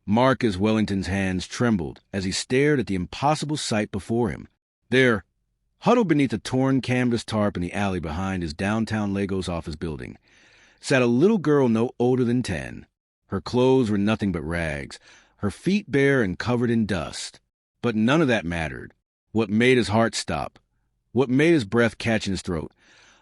Marcus Wellington's hands trembled as he stared at the impossible sight before him. There, huddled beneath a torn canvas tarp in the alley behind his downtown Lagos office building, sat a little girl no older than 10. Her clothes were nothing but rags, her feet bare and covered in dust. But none of that mattered. What made his heart stop, what made his breath catch in his throat,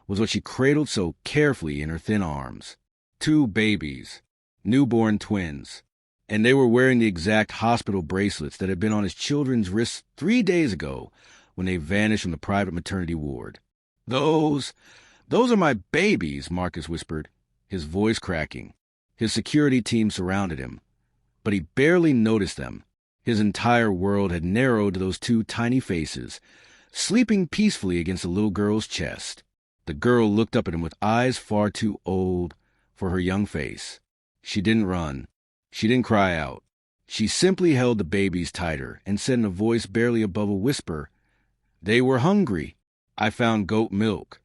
was what she cradled so carefully in her thin arms. 2 babies, newborn twins, and they were wearing the exact hospital bracelets that had been on his children's wrists 3 days ago when they vanished from the private maternity ward. Those are my babies, Marcus whispered, his voice cracking. His security team surrounded him, but he barely noticed them. His entire world had narrowed to those 2 tiny faces, sleeping peacefully against the little girl's chest. The girl looked up at him with eyes far too old for her young face. She didn't run. She didn't cry out. She simply held the babies tighter and said in a voice barely above a whisper, "They were hungry. I found goat milk."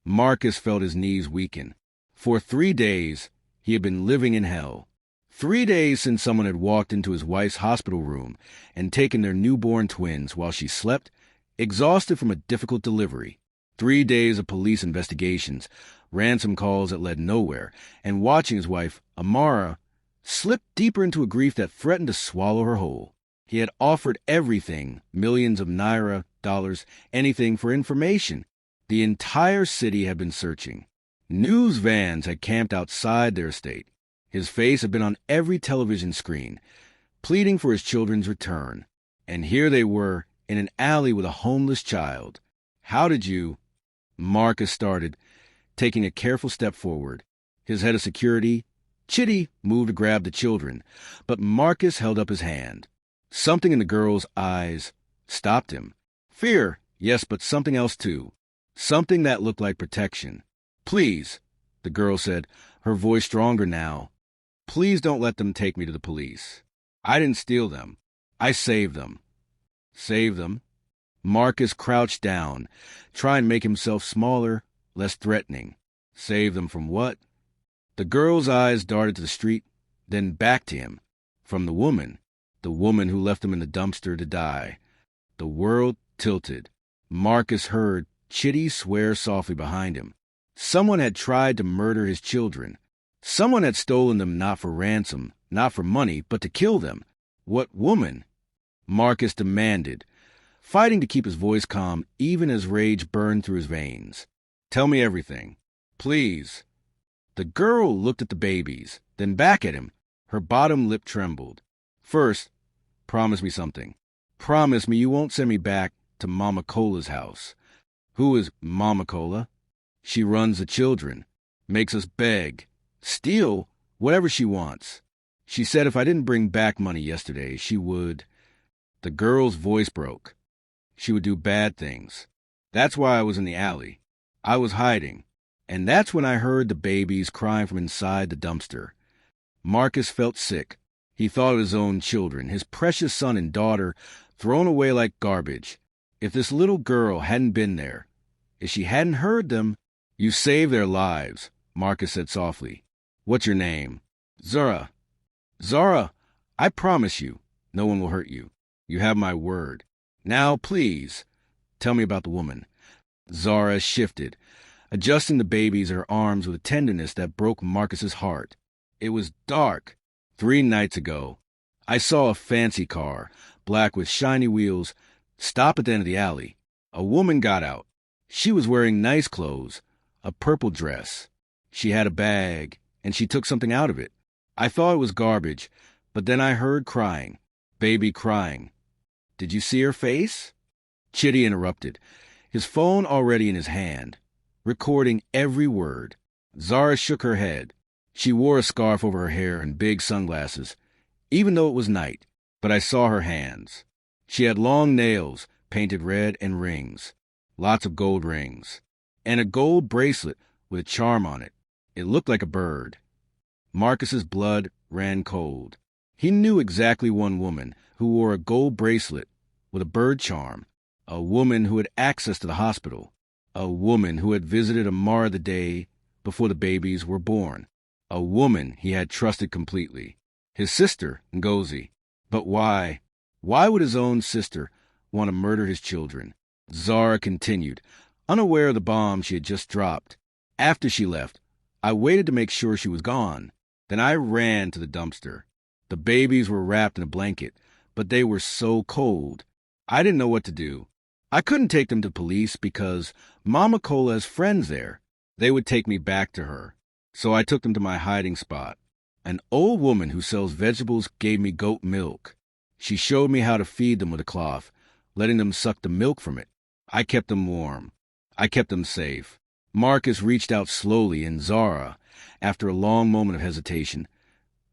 Marcus felt his knees weaken. For 3 days, he had been living in hell. 3 days since someone had walked into his wife's hospital room and taken their newborn twins while she slept, exhausted from a difficult delivery. 3 days of police investigations, ransom calls that led nowhere, and watching his wife, Amara, slip deeper into a grief that threatened to swallow her whole. He had offered everything, millions of naira, dollars, anything for information. The entire city had been searching. News vans had camped outside their estate. His face had been on every television screen, pleading for his children's return. And here they were, in an alley with a homeless child. "How did you—" Marcus started, taking a careful step forward. His head of security, Chitty, moved to grab the children, but Marcus held up his hand. Something in the girl's eyes stopped him. Fear, yes, but something else too. Something that looked like protection. "Please," the girl said, her voice stronger now. "Please don't let them take me to the police. I didn't steal them. I saved them." "Save them?" Marcus crouched down, trying to make himself smaller, less threatening. "Save them from what?" The girl's eyes darted to the street, then back to him. From the woman who left them in the dumpster to die. The world tilted. Marcus heard Chitty swear softly behind him. Someone had tried to murder his children. Someone had stolen them not for ransom, not for money, but to kill them. What woman? Marcus demanded, fighting to keep his voice calm even as rage burned through his veins. "Tell me everything. Please." The girl looked at the babies, then back at him. Her bottom lip trembled. "First, promise me something. Promise me you won't send me back to Mama Cola's house." "Who is Mama Cola?" "She runs the children, makes us beg, steal whatever she wants. She said if I didn't bring back money yesterday, she would—" The girl's voice broke. "She would do bad things. That's why I was in the alley. I was hiding. And that's when I heard the babies crying from inside the dumpster." Marcus felt sick. He thought of his own children, his precious son and daughter, thrown away like garbage. If this little girl hadn't been there, if she hadn't heard them— "You saved their lives," Marcus said softly. "What's your name?" "Zara." "Zara, I promise you, no one will hurt you. You have my word. Now, please, tell me about the woman." Zara shifted, adjusting the babies in her arms with a tenderness that broke Marcus's heart. "It was dark 3 nights ago. I saw a fancy car, black with shiny wheels, stop at the end of the alley. A woman got out. She was wearing nice clothes, a purple dress. She had a bag, and she took something out of it. I thought it was garbage, but then I heard crying, baby crying. Did you see her face?" Chitty interrupted, his phone already in his hand, recording every word. Zara shook her head. She wore a scarf over her hair and big sunglasses, even though it was night, but I saw her hands. She had long nails, painted red, and rings, lots of gold rings, and a gold bracelet with a charm on it. It looked like a bird. Marcus's blood ran cold. He knew exactly one woman who wore a gold bracelet with a bird charm, a woman who had access to the hospital, a woman who had visited Amara the day before the babies were born, a woman he had trusted completely. His sister, Ngozi. But why? Why would his own sister want to murder his children? Zara continued, unaware of the bomb she had just dropped. After she left, I waited to make sure she was gone. Then I ran to the dumpster. The babies were wrapped in a blanket, but they were so cold. I didn't know what to do. I couldn't take them to police because Mama Cola has friends there. They would take me back to her. So I took them to my hiding spot. An old woman who sells vegetables gave me goat milk. She showed me how to feed them with a cloth, letting them suck the milk from it. I kept them warm. I kept them safe. Marcus reached out slowly, and Zara, after a long moment of hesitation,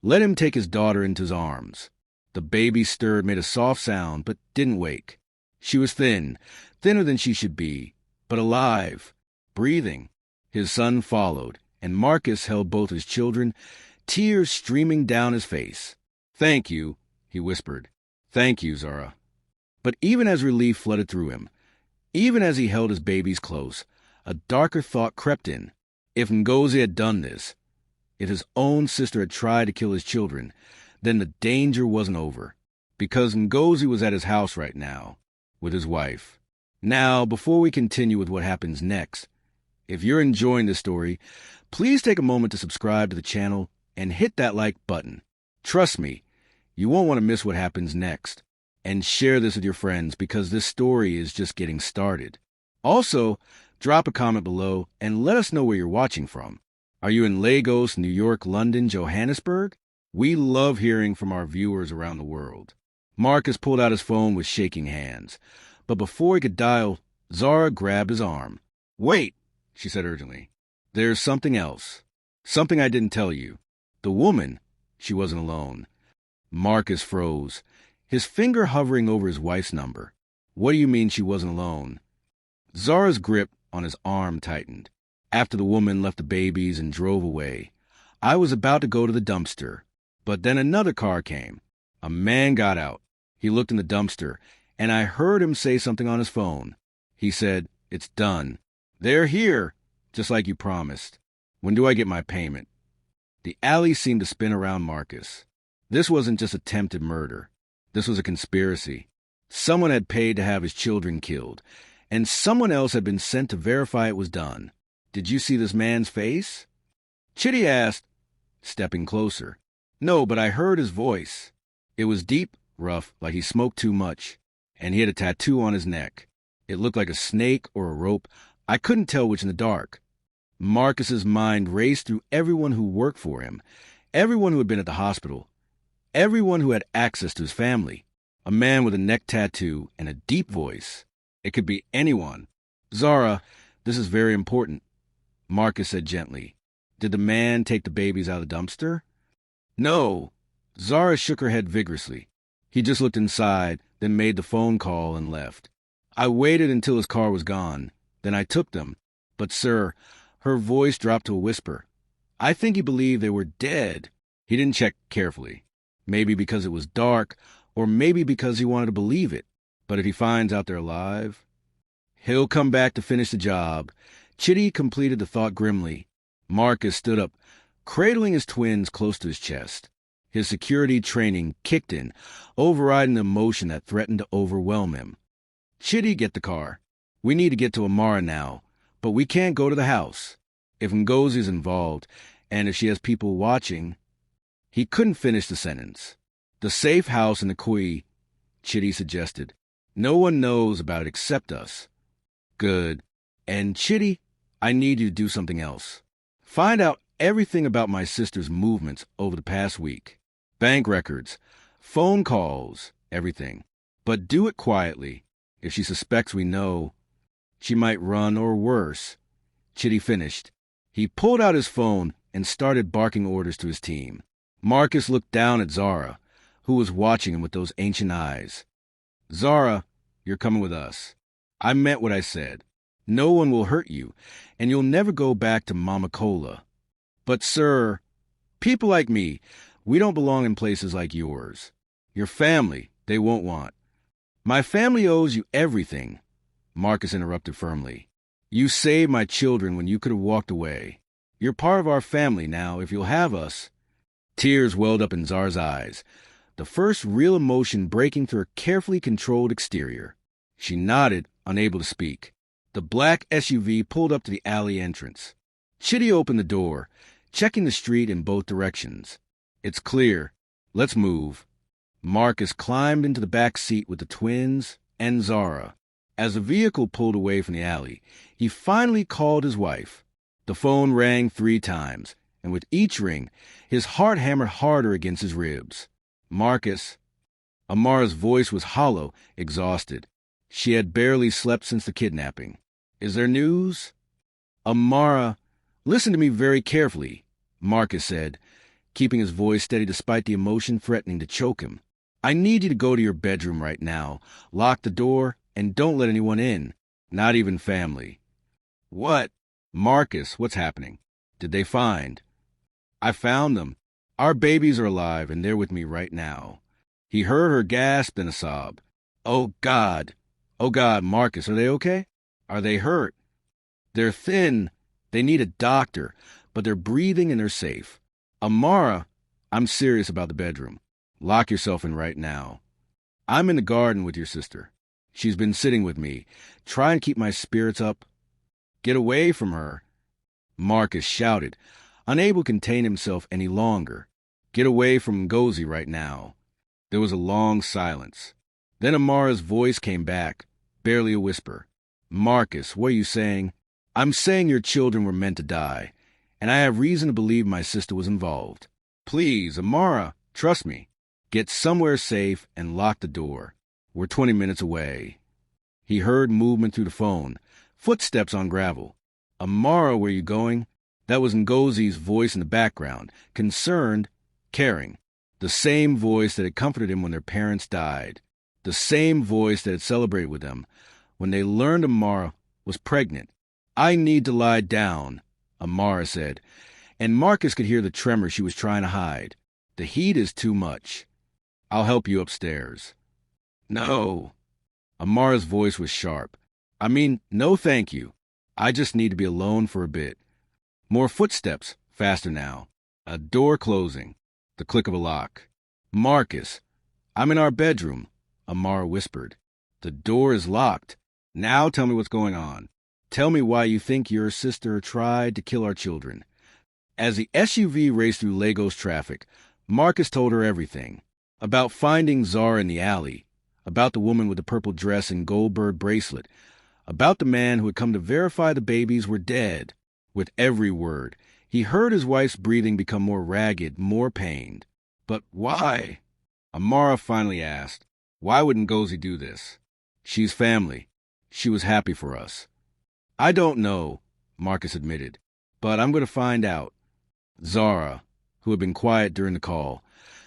let him take his daughter into his arms. The baby stirred, made a soft sound, but didn't wake. She was thin, thinner than she should be, but alive, breathing. His son followed, and Marcus held both his children, tears streaming down his face. "Thank you," he whispered. "Thank you, Zara." But even as relief flooded through him, even as he held his babies close, a darker thought crept in. If Ngozi had done this, if his own sister had tried to kill his children, then the danger wasn't over, because Ngozi was at his house right now, with his wife. Now, before we continue with what happens next, if you're enjoying this story, please take a moment to subscribe to the channel and hit that like button. Trust me, you won't want to miss what happens next. And share this with your friends because this story is just getting started. Also, drop a comment below and let us know where you're watching from. Are you in Lagos, New York, London, Johannesburg? We love hearing from our viewers around the world. Marcus pulled out his phone with shaking hands. But before he could dial, Zara grabbed his arm. "Wait," she said urgently. "There's something else. Something I didn't tell you. The woman, she wasn't alone." Marcus froze, his finger hovering over his wife's number. "What do you mean she wasn't alone?" Zara's grip on his arm tightened. "After the woman left the babies and drove away, I was about to go to the dumpster. But then another car came. A man got out. He looked in the dumpster, and I heard him say something on his phone. He said, 'It's done. They're here, just like you promised. When do I get my payment?'" The alley seemed to spin around Marcus. This wasn't just attempted murder. This was a conspiracy. Someone had paid to have his children killed, and someone else had been sent to verify it was done. "Did you see this man's face?" Chitty asked, stepping closer. "No, but I heard his voice. It was deep, rough, like he smoked too much, and he had a tattoo on his neck. It looked like a snake or a rope. I couldn't tell which in the dark." Marcus's mind raced through everyone who worked for him, everyone who had been at the hospital, everyone who had access to his family. A man with a neck tattoo and a deep voice. It could be anyone. "Zara, this is very important," Marcus said gently. "Did the man take the babies out of the dumpster?" "No." Zara shook her head vigorously. "He just looked inside, then made the phone call and left. I waited until his car was gone. Then I took them. But, sir," her voice dropped to a whisper, "I think he believed they were dead. He didn't check carefully. Maybe because it was dark, or maybe because he wanted to believe it. But if he finds out they're alive, he'll come back to finish the job." Chitty completed the thought grimly. Marcus stood up, cradling his twins close to his chest. His security training kicked in, overriding the emotion that threatened to overwhelm him. "Chitty, get the car. We need to get to Amara now, but we can't go to the house. If Ngozi's involved, and if she has people watching..." He couldn't finish the sentence. "The safe house in the Kui," Chitty suggested. "No one knows about it except us." "Good. And Chitty, I need you to do something else. Find out everything about my sister's movements over the past week. Bank records, phone calls, everything. But do it quietly. If she suspects we know, she might run or worse." Chitty finished. He pulled out his phone and started barking orders to his team. Marcus looked down at Zara, who was watching him with those ancient eyes. "Zara, you're coming with us. I meant what I said. No one will hurt you, and you'll never go back to Mama Cola. But, sir, people like me, we don't belong in places like yours. Your family, they won't want." "My family owes you everything," Marcus interrupted firmly. "You saved my children when you could have walked away. You're part of our family now if you'll have us." Tears welled up in Zara's eyes, the first real emotion breaking through her carefully controlled exterior. She nodded, unable to speak. The black SUV pulled up to the alley entrance. Chitty opened the door, checking the street in both directions. "It's clear. Let's move." Marcus climbed into the back seat with the twins and Zara. As the vehicle pulled away from the alley, he finally called his wife. The phone rang 3 times, and with each ring, his heart hammered harder against his ribs. "Marcus." Amara's voice was hollow, exhausted. She had barely slept since the kidnapping. "Is there news?" "Amara, listen to me very carefully," Marcus said, keeping his voice steady despite the emotion threatening to choke him. "I need you to go to your bedroom right now, lock the door, and don't let anyone in, not even family." "What?" "Marcus, what's happening? Did they find?" "I found them. Our babies are alive, and they're with me right now." He heard her gasp and a sob. "Oh, God. Oh, God, Marcus, are they okay? Are they hurt?" "They're thin. They need a doctor, but they're breathing and they're safe." "Amara, I'm serious about the bedroom. Lock yourself in right now." "I'm in the garden with your sister. She's been sitting with me. Try and keep my spirits up." "Get away from her," Marcus shouted, unable to contain himself any longer. "Get away from Ngozi right now." There was a long silence. Then Amara's voice came back, barely a whisper. "Marcus, what are you saying?" "I'm saying your children were meant to die, and I have reason to believe my sister was involved. Please, Amara, trust me. Get somewhere safe and lock the door. We're 20 minutes away." He heard movement through the phone, footsteps on gravel. "Amara, where you going?" That was Ngozi's voice in the background, concerned, caring. The same voice that had comforted him when their parents died. The same voice that had celebrated with them when they learned Amara was pregnant. "I need to lie down," Amara said, and Marcus could hear the tremor she was trying to hide. "The heat is too much. I'll help you upstairs." "No." Amara's voice was sharp. No thank you. I just need to be alone for a bit." More footsteps, faster now. A door closing. The click of a lock. "Marcus, I'm in our bedroom," Amara whispered. "The door is locked. Now tell me what's going on. Tell me why you think your sister tried to kill our children." As the SUV raced through Lagos traffic, Marcus told her everything. About finding Zara in the alley, about the woman with the purple dress and gold bird bracelet, about the man who had come to verify the babies were dead. With every word, he heard his wife's breathing become more ragged, more pained. "But why?" Amara finally asked. "Why would Ngozi do this? She's family. She was happy for us." "I don't know," Marcus admitted, "but I'm going to find out." Zara, who had been quiet during the call,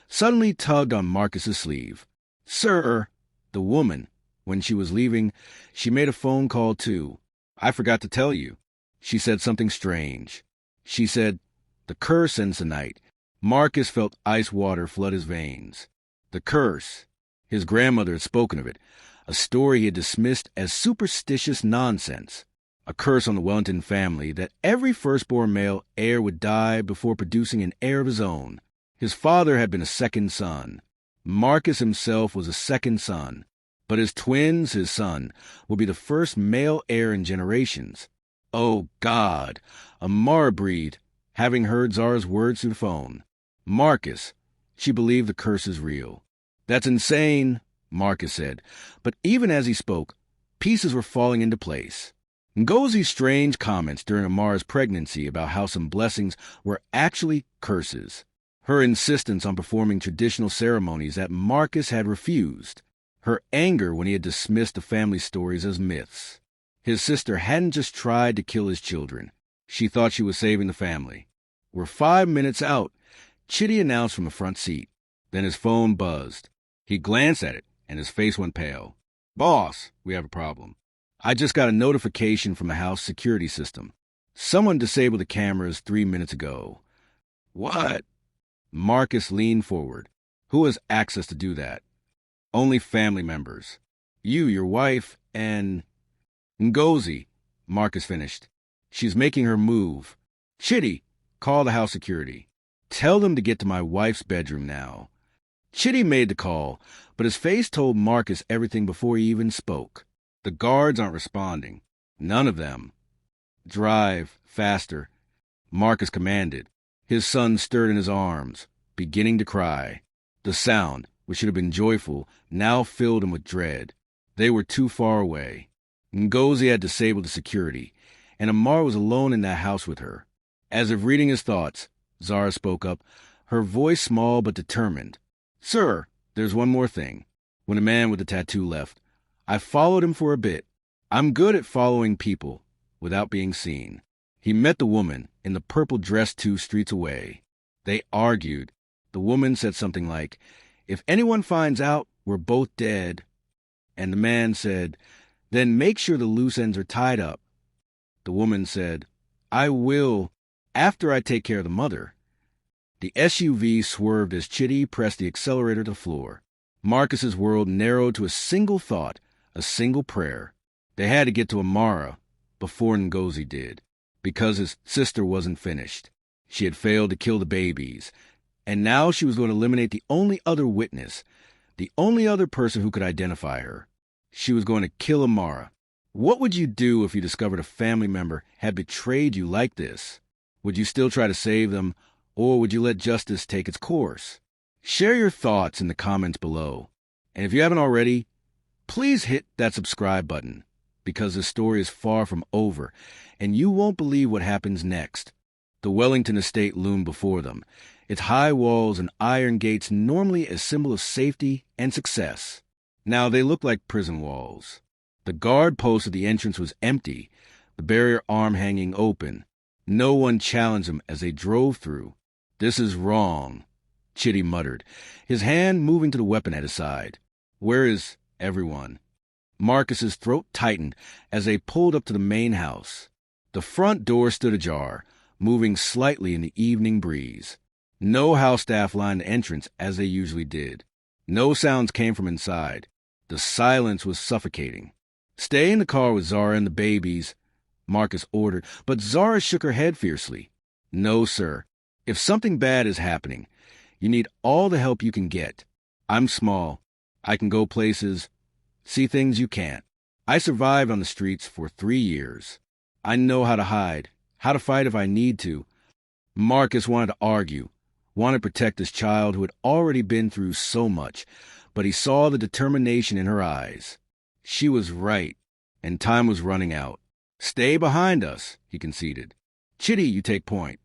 suddenly tugged on Marcus's sleeve. "Sir," the woman, when she was leaving, she made a phone call too. "I forgot to tell you." She said something strange. She said, "The curse ends tonight." Marcus felt ice water flood his veins. The curse. His grandmother had spoken of it, a story he had dismissed as superstitious nonsense. A curse on the Wellington family that every firstborn male heir would die before producing an heir of his own. His father had been a second son. Marcus himself was a second son. But his twins, his son, would be the first male heir in generations. "Oh, God!" Amara breathed, having heard Zara's words through the phone. "Marcus," she believed the curse is real. "That's insane," Marcus said. But even as he spoke, pieces were falling into place. Ngozi's strange comments during Amara's pregnancy about how some blessings were actually curses. Her insistence on performing traditional ceremonies that Marcus had refused. Her anger when he had dismissed the family stories as myths. His sister hadn't just tried to kill his children. She thought she was saving the family. "We're 5 minutes out," Chitty announced from the front seat. Then his phone buzzed. He glanced at it, and his face went pale. "Boss, we have a problem. I just got a notification from the house security system. Someone disabled the cameras 3 minutes ago." "What?" Marcus leaned forward. "Who has access to do that?" "Only family members. You, your wife, and—" "Ngozi," Marcus finished. "She's making her move. Chitty, call the house security. Tell them to get to my wife's bedroom now. Chitty made the call, but his face told Marcus everything before he even spoke. The guards aren't responding. None of them. Drive, faster, Marcus commanded. His son stirred in his arms, beginning to cry. The sound, which should have been joyful, now filled him with dread. They were too far away. Ngozi had disabled the security, and Amara was alone in that house with her. As if reading his thoughts, Zara spoke up, her voice small but determined. Sir, there's one more thing. When the man with the tattoo left, I followed him for a bit. I'm good at following people without being seen. He met the woman in the purple dress 2 streets away. They argued. The woman said something like, if anyone finds out, we're both dead. And the man said, then make sure the loose ends are tied up. The woman said, I will, after I take care of the mother. The SUV swerved as Chitty pressed the accelerator to the floor. Marcus's world narrowed to a single thought, a single prayer. They had to get to Amara before Ngozi did, because his sister wasn't finished. She had failed to kill the babies, and now she was going to eliminate the only other witness, the only other person who could identify her. She was going to kill Amara. What would you do if you discovered a family member had betrayed you like this? Would you still try to save them, or would you let justice take its course? Share your thoughts in the comments below. And if you haven't already, please hit that subscribe button, because this story is far from over, and you won't believe what happens next. The Wellington estate loomed before them, its high walls and iron gates normally a symbol of safety and success. Now they looked like prison walls. The guard post at the entrance was empty, the barrier arm hanging open. No one challenged them as they drove through. This is wrong, Chitty muttered, his hand moving to the weapon at his side. Where is everyone? Marcus's throat tightened as they pulled up to the main house. The front door stood ajar, moving slightly in the evening breeze. No house staff lined the entrance as they usually did. No sounds came from inside. The silence was suffocating. Stay in the car with Zara and the babies, Marcus ordered, but Zara shook her head fiercely. No, sir. If something bad is happening, you need all the help you can get. I'm small. I can go places, see things you can't. I survived on the streets for 3 years. I know how to hide, how to fight if I need to. Marcus wanted to argue, wanted to protect his child who had already been through so much, but he saw the determination in her eyes. She was right, and time was running out. Stay behind us, he conceded. Chitty, you take point.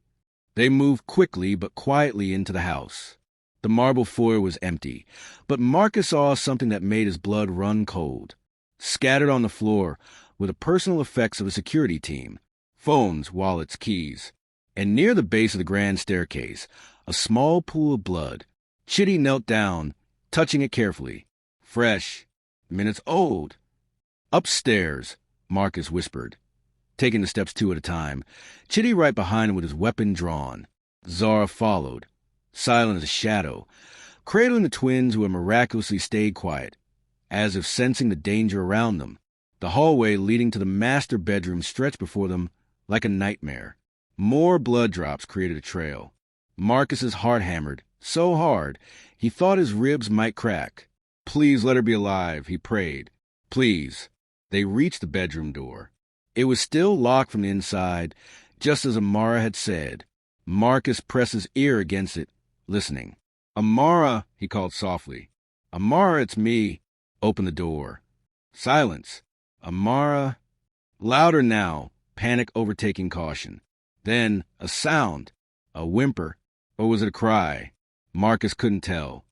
They moved quickly but quietly into the house. The marble floor was empty, but Marcus saw something that made his blood run cold. Scattered on the floor were the personal effects of a security team, phones, wallets, keys. And near the base of the grand staircase, a small pool of blood. Chitty knelt down, touching it carefully. Fresh, minutes old. Upstairs, Marcus whispered, taking the steps 2 at a time, Chitty right behind him with his weapon drawn. Zara followed, silent as a shadow, cradling the twins who had miraculously stayed quiet, as if sensing the danger around them. The hallway leading to the master bedroom stretched before them like a nightmare. More blood drops created a trail. Marcus's heart hammered, so hard he thought his ribs might crack. Please let her be alive, he prayed. Please. They reached the bedroom door. It was still locked from the inside, just as Amara had said. Marcus pressed his ear against it, listening. Amara, he called softly. Amara, it's me. Open the door. Silence. Amara. Louder now, panic overtaking caution. Then a sound, a whimper, or was it a cry? Marcus couldn't tell.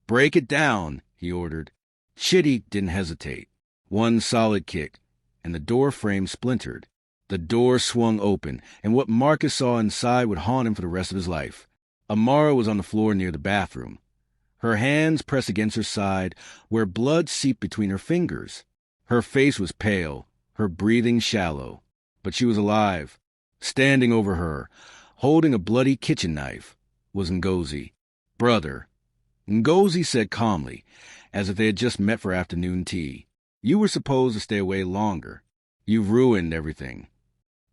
Break it down, he ordered. Chitty didn't hesitate. One solid kick, and the door frame splintered. The door swung open, and what Marcus saw inside would haunt him for the rest of his life. Amara was on the floor near the bathroom. Her hands pressed against her side, where blood seeped between her fingers. Her face was pale, her breathing shallow, but she was alive. Standing over her, holding a bloody kitchen knife, was Ngozi. Brother. Ngozi said calmly, as if they had just met for afternoon tea. You were supposed to stay away longer. You've ruined everything.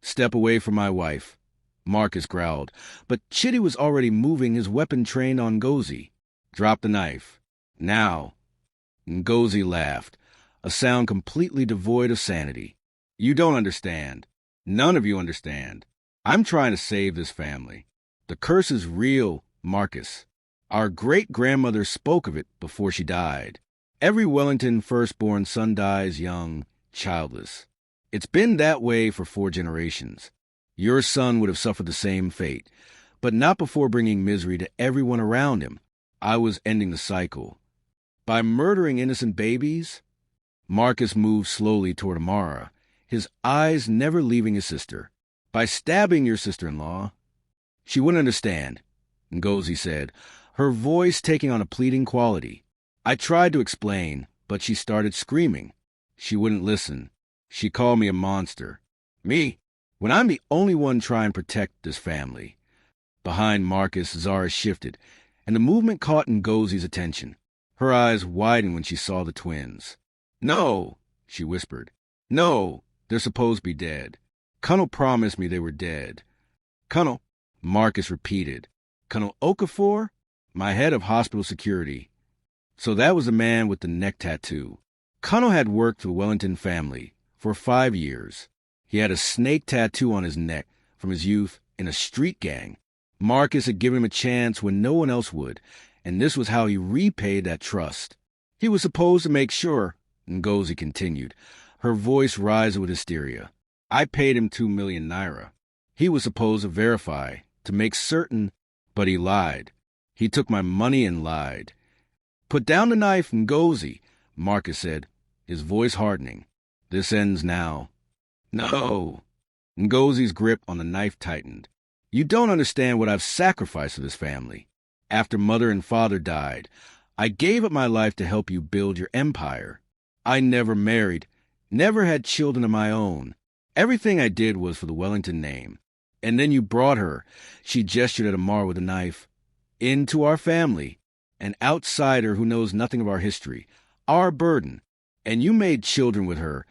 Step away from my wife. Marcus growled, but Chitty was already moving his weapon trained on Ngozi. Drop the knife. Now. Ngozi laughed, a sound completely devoid of sanity. You don't understand. None of you understand. I'm trying to save this family. The curse is real, Marcus. Our great-grandmother spoke of it before she died. Every Wellington firstborn son dies young, childless. It's been that way for 4 generations. Your son would have suffered the same fate, but not before bringing misery to everyone around him. I was ending the cycle. By murdering innocent babies? Marcus moved slowly toward Amara, his eyes never leaving his sister. By stabbing your sister-in-law? She wouldn't understand, Ngozi said, her voice taking on a pleading quality. I tried to explain, but she started screaming. She wouldn't listen. She called me a monster. Me? When I'm the only one trying to protect this family. Behind Marcus, Zara shifted, and the movement caught Ngozi's attention. Her eyes widened when she saw the twins. No, she whispered. No, they're supposed to be dead. Colonel promised me they were dead. Colonel, Marcus repeated. Colonel Okafor? My head of hospital security. So that was the man with the neck tattoo. Colonel had worked for the Wellington family for 5 years. He had a snake tattoo on his neck from his youth in a street gang. Marcus had given him a chance when no one else would, and this was how he repaid that trust. He was supposed to make sure, Ngozi continued, her voice rising with hysteria. I paid him 2 million naira. He was supposed to verify, to make certain, but he lied. He took my money and lied. Put down the knife, Ngozi, Marcus said, his voice hardening. This ends now. No. Ngozi's grip on the knife tightened. You don't understand what I've sacrificed for this family. After mother and father died, I gave up my life to help you build your empire. I never married, never had children of my own. Everything I did was for the Wellington name. And then you brought her, she gestured at Amar with a knife, into our family, an outsider who knows nothing of our history, our burden. And you made children with her,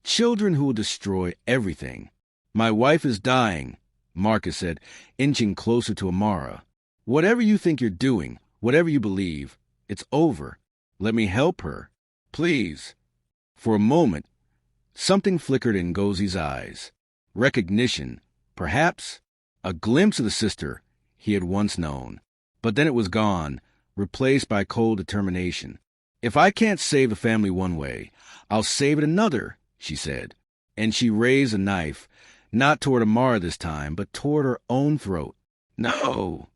children who will destroy everything. My wife is dying, Marcus said, inching closer to Amara. Whatever you think you're doing, whatever you believe, it's over. Let me help her. Please. For a moment, something flickered in Ngozi's eyes. Recognition, perhaps, a glimpse of the sister he had once known. But then it was gone, replaced by cold determination. If I can't save the family one way, I'll save it another, she said. And she raised a knife, not toward Amara this time, but toward her own throat. No.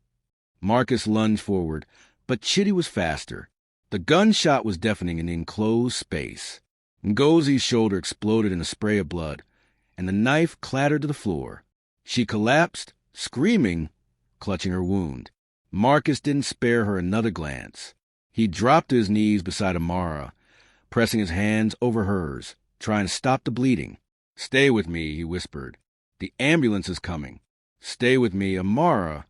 Marcus lunged forward, but Chitty was faster. The gunshot was deafening in the enclosed space. Ngozi's shoulder exploded in a spray of blood, and the knife clattered to the floor. She collapsed, screaming, clutching her wound. Marcus didn't spare her another glance. He dropped to his knees beside Amara, pressing his hands over hers, trying to stop the bleeding. Stay with me, he whispered. The ambulance is coming. Stay with me, Amara.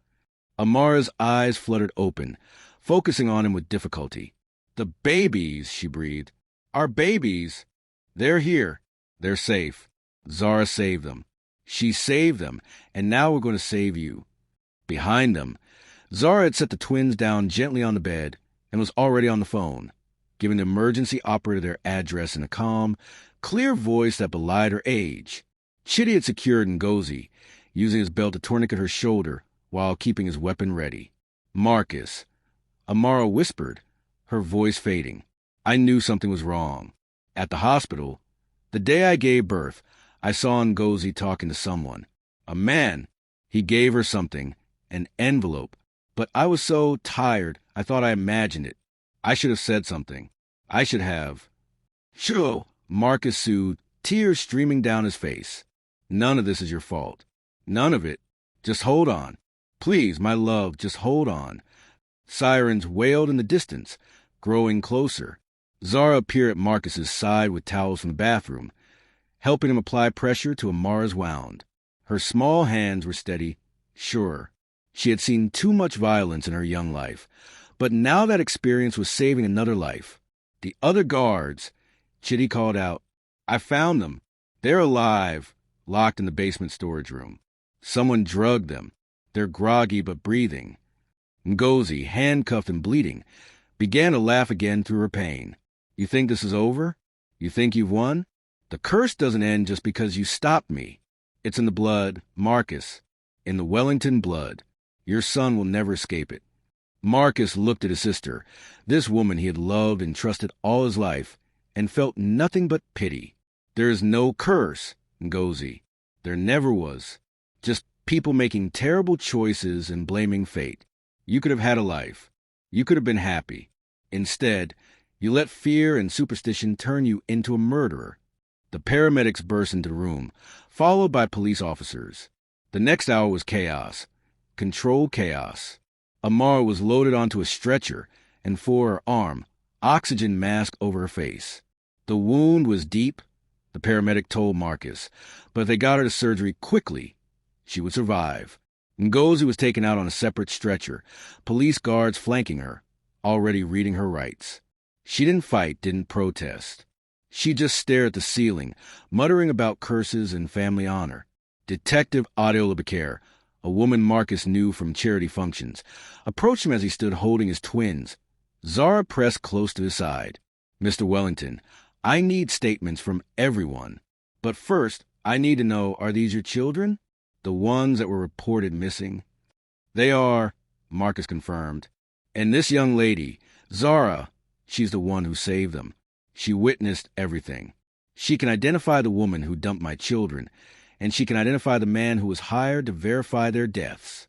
Amara's eyes fluttered open, focusing on him with difficulty. The babies, she breathed. Our babies. They're here. They're safe. Zara saved them. She saved them, and now we're going to save you. Behind them, Zara had set the twins down gently on the bed and was already on the phone, giving the emergency operator their address in a calm, clear voice that belied her age. Chitty had secured Ngozi, using his belt to tourniquet her shoulder while keeping his weapon ready. Marcus. Amara whispered, her voice fading. I knew something was wrong. At the hospital, the day I gave birth, I saw Ngozi talking to someone. A man. He gave her something, an envelope. But I was so tired, I thought I imagined it. I should have said something. I should have. Sure, Marcus soothed, tears streaming down his face. None of this is your fault. None of it. Just hold on. Please, my love, just hold on. Sirens wailed in the distance, growing closer. Zara appeared at Marcus's side with towels from the bathroom, helping him apply pressure to Amara's wound. Her small hands were steady, sure. She had seen too much violence in her young life, but now that experience was saving another life. The other guards, Chitty called out, I found them. They're alive, locked in the basement storage room. Someone drugged them. They're groggy but breathing. Ngozi, handcuffed and bleeding, began to laugh again through her pain. You think this is over? You think you've won? The curse doesn't end just because you stopped me. It's in the blood, Marcus, in the Wellington blood. Your son will never escape it. Marcus looked at his sister, this woman he had loved and trusted all his life, and felt nothing but pity. There is no curse, Ngozi. There never was. Just people making terrible choices and blaming fate. You could have had a life. You could have been happy. Instead, you let fear and superstition turn you into a murderer. The paramedics burst into the room, followed by police officers. The next hour was chaos. Controlled chaos. Amara was loaded onto a stretcher, and for her arm, oxygen mask over her face. The wound was deep, the paramedic told Marcus, but if they got her to surgery quickly, she would survive. Ngozi was taken out on a separate stretcher, police guards flanking her, already reading her rights. She didn't fight, didn't protest. She just stared at the ceiling, muttering about curses and family honor. Detective Adil Bakir, a woman Marcus knew from charity functions, approached him as he stood holding his twins. Zara pressed close to his side. Mr. Wellington, I need statements from everyone. But first, I need to know, are these your children? The ones that were reported missing? They are, Marcus confirmed. And this young lady, Zara, she's the one who saved them. She witnessed everything. She can identify the woman who dumped my children, and she can identify the man who was hired to verify their deaths.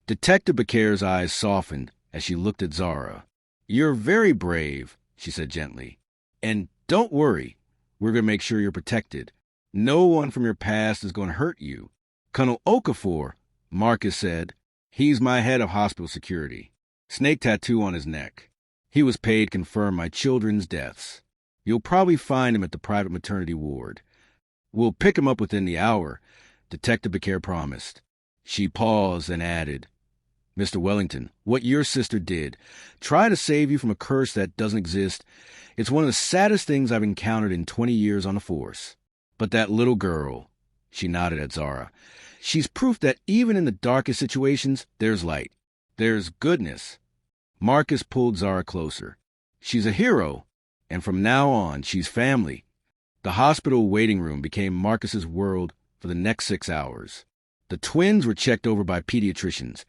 Detective Bakir's eyes softened as she looked at Zara. You're very brave, she said gently. And don't worry, we're going to make sure you're protected. No one from your past is going to hurt you. Colonel Okafor, Marcus said, he's my head of hospital security. Snake tattoo on his neck. He was paid to confirm my children's deaths. You'll probably find him at the private maternity ward. We'll pick him up within the hour, Detective Bakir promised. She paused and added, Mr. Wellington, what your sister did, try to save you from a curse that doesn't exist, it's one of the saddest things I've encountered in 20 years on the force. But that little girl, she nodded at Zara, she's proof that even in the darkest situations, there's light. There's goodness. Marcus pulled Zara closer. She's a hero, and from now on, she's family. The hospital waiting room became Marcus's world for the next 6 hours. The twins were checked over by pediatricians,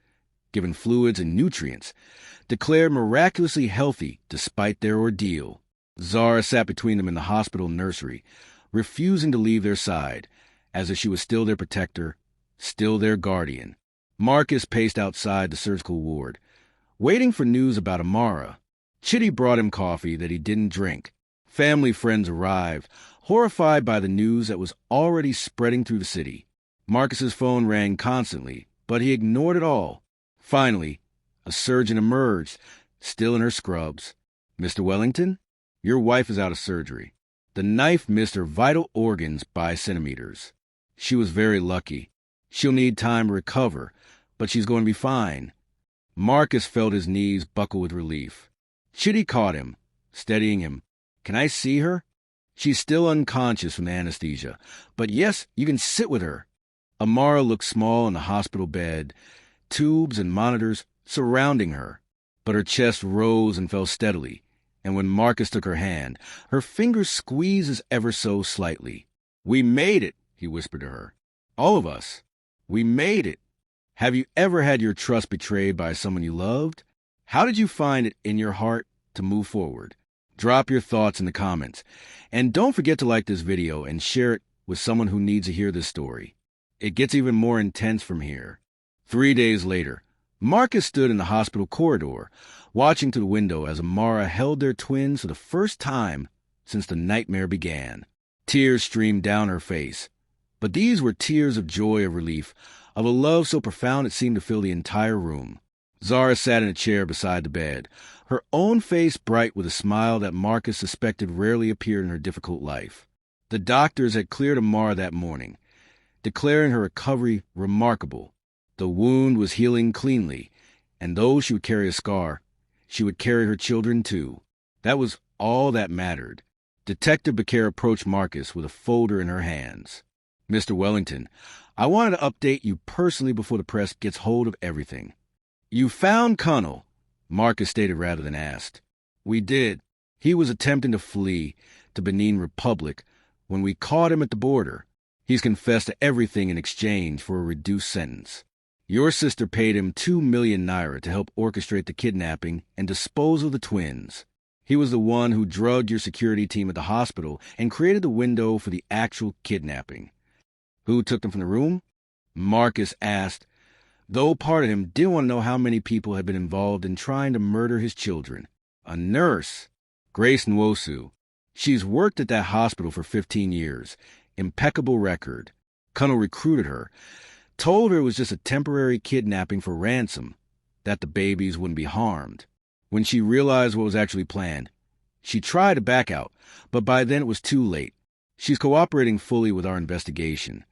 given fluids and nutrients, declared miraculously healthy despite their ordeal. Zara sat between them in the hospital nursery, refusing to leave their side, as if she was still their protector, still their guardian. Marcus paced outside the surgical ward, waiting for news about Amara. Chitty brought him coffee that he didn't drink. Family friends arrived, horrified by the news that was already spreading through the city. Marcus's phone rang constantly, but he ignored it all. Finally, a surgeon emerged, still in her scrubs. Mr. Wellington, your wife is out of surgery. The knife missed her vital organs by centimeters. She was very lucky. She'll need time to recover, but she's going to be fine. Marcus felt his knees buckle with relief. Chitty caught him, steadying him. Can I see her? She's still unconscious from the anesthesia, but yes, you can sit with her. Amara looked small in the hospital bed, tubes and monitors surrounding her, but her chest rose and fell steadily, and when Marcus took her hand, her fingers squeezed ever so slightly. We made it, he whispered to her. All of us. We made it. Have you ever had your trust betrayed by someone you loved? How did you find it in your heart to move forward? Drop your thoughts in the comments. And don't forget to like this video and share it with someone who needs to hear this story. It gets even more intense from here. 3 days later, Marcus stood in the hospital corridor, watching through the window as Amara held their twins for the first time since the nightmare began. Tears streamed down her face, but these were tears of joy, of relief, of a love so profound it seemed to fill the entire room. Zara sat in a chair beside the bed, her own face bright with a smile that Marcus suspected rarely appeared in her difficult life. The doctors had cleared Amara that morning, declaring her recovery remarkable. The wound was healing cleanly, and though she would carry a scar, she would carry her children too. That was all that mattered. Detective Bakir approached Marcus with a folder in her hands. Mr. Wellington, I wanted to update you personally before the press gets hold of everything. You found Connell, Marcus stated rather than asked. We did. He was attempting to flee to Benin Republic when we caught him at the border. He's confessed to everything in exchange for a reduced sentence. Your sister paid him 2 million naira to help orchestrate the kidnapping and dispose of the twins. He was the one who drugged your security team at the hospital and created the window for the actual kidnapping. Who took them from the room? Marcus asked, though part of him didn't want to know how many people had been involved in trying to murder his children. A nurse, Grace Nwosu. She's worked at that hospital for 15 years. Impeccable record. Connell recruited her, told her it was just a temporary kidnapping for ransom, that the babies wouldn't be harmed. When she realized what was actually planned, she tried to back out, but by then it was too late. She's cooperating fully with our investigation.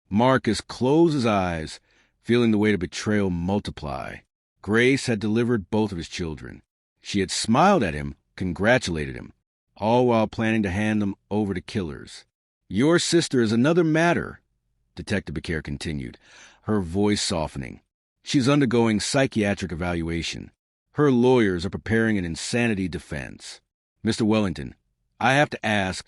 Marcus closed his eyes, feeling the weight of betrayal multiply. Grace had delivered both of his children. She had smiled at him, congratulated him, all while planning to hand them over to killers. Your sister is another matter, Detective Becerra continued, her voice softening. She's undergoing psychiatric evaluation. Her lawyers are preparing an insanity defense. Mr. Wellington, I have to ask,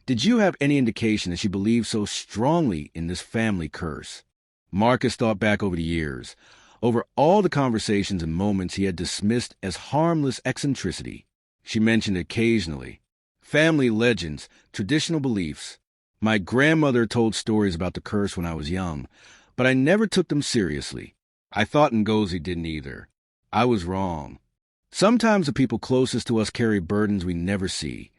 did you have any indication that she believed so strongly in this family curse? Marcus thought back over the years, over all the conversations and moments he had dismissed as harmless eccentricity. She mentioned occasionally. Family legends, traditional beliefs. My grandmother told stories about the curse when I was young, but I never took them seriously. I thought Ngozi didn't either. I was wrong. Sometimes the people closest to us carry burdens we never see.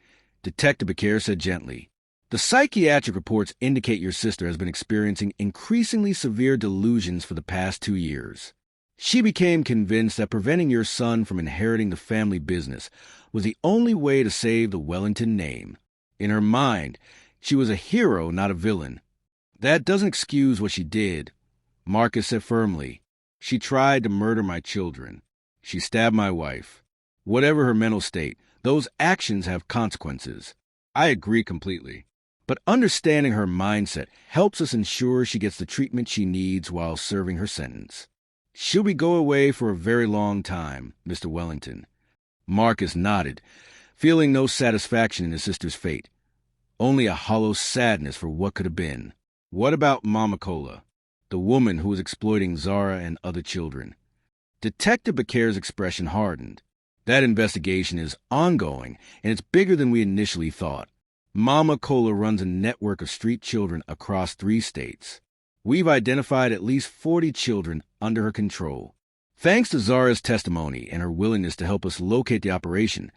Detective Becerra said gently, the psychiatric reports indicate your sister has been experiencing increasingly severe delusions for the past 2 years. She became convinced that preventing your son from inheriting the family business was the only way to save the Wellington name. In her mind, she was a hero, not a villain. That doesn't excuse what she did, Marcus said firmly. She tried to murder my children. She stabbed my wife. Whatever her mental state, those actions have consequences. I agree completely. But understanding her mindset helps us ensure she gets the treatment she needs while serving her sentence. She'll be go away for a very long time, Mr. Wellington. Marcus nodded, feeling no satisfaction in his sister's fate. Only a hollow sadness for what could have been. What about Mama Cola, the woman who was exploiting Zara and other children? Detective Becerra's expression hardened. That investigation is ongoing, and it's bigger than we initially thought. Mama Cola runs a network of street children across 3 states. We've identified at least 40 children under her control. Thanks to Zara's testimony and her willingness to help us locate the operation,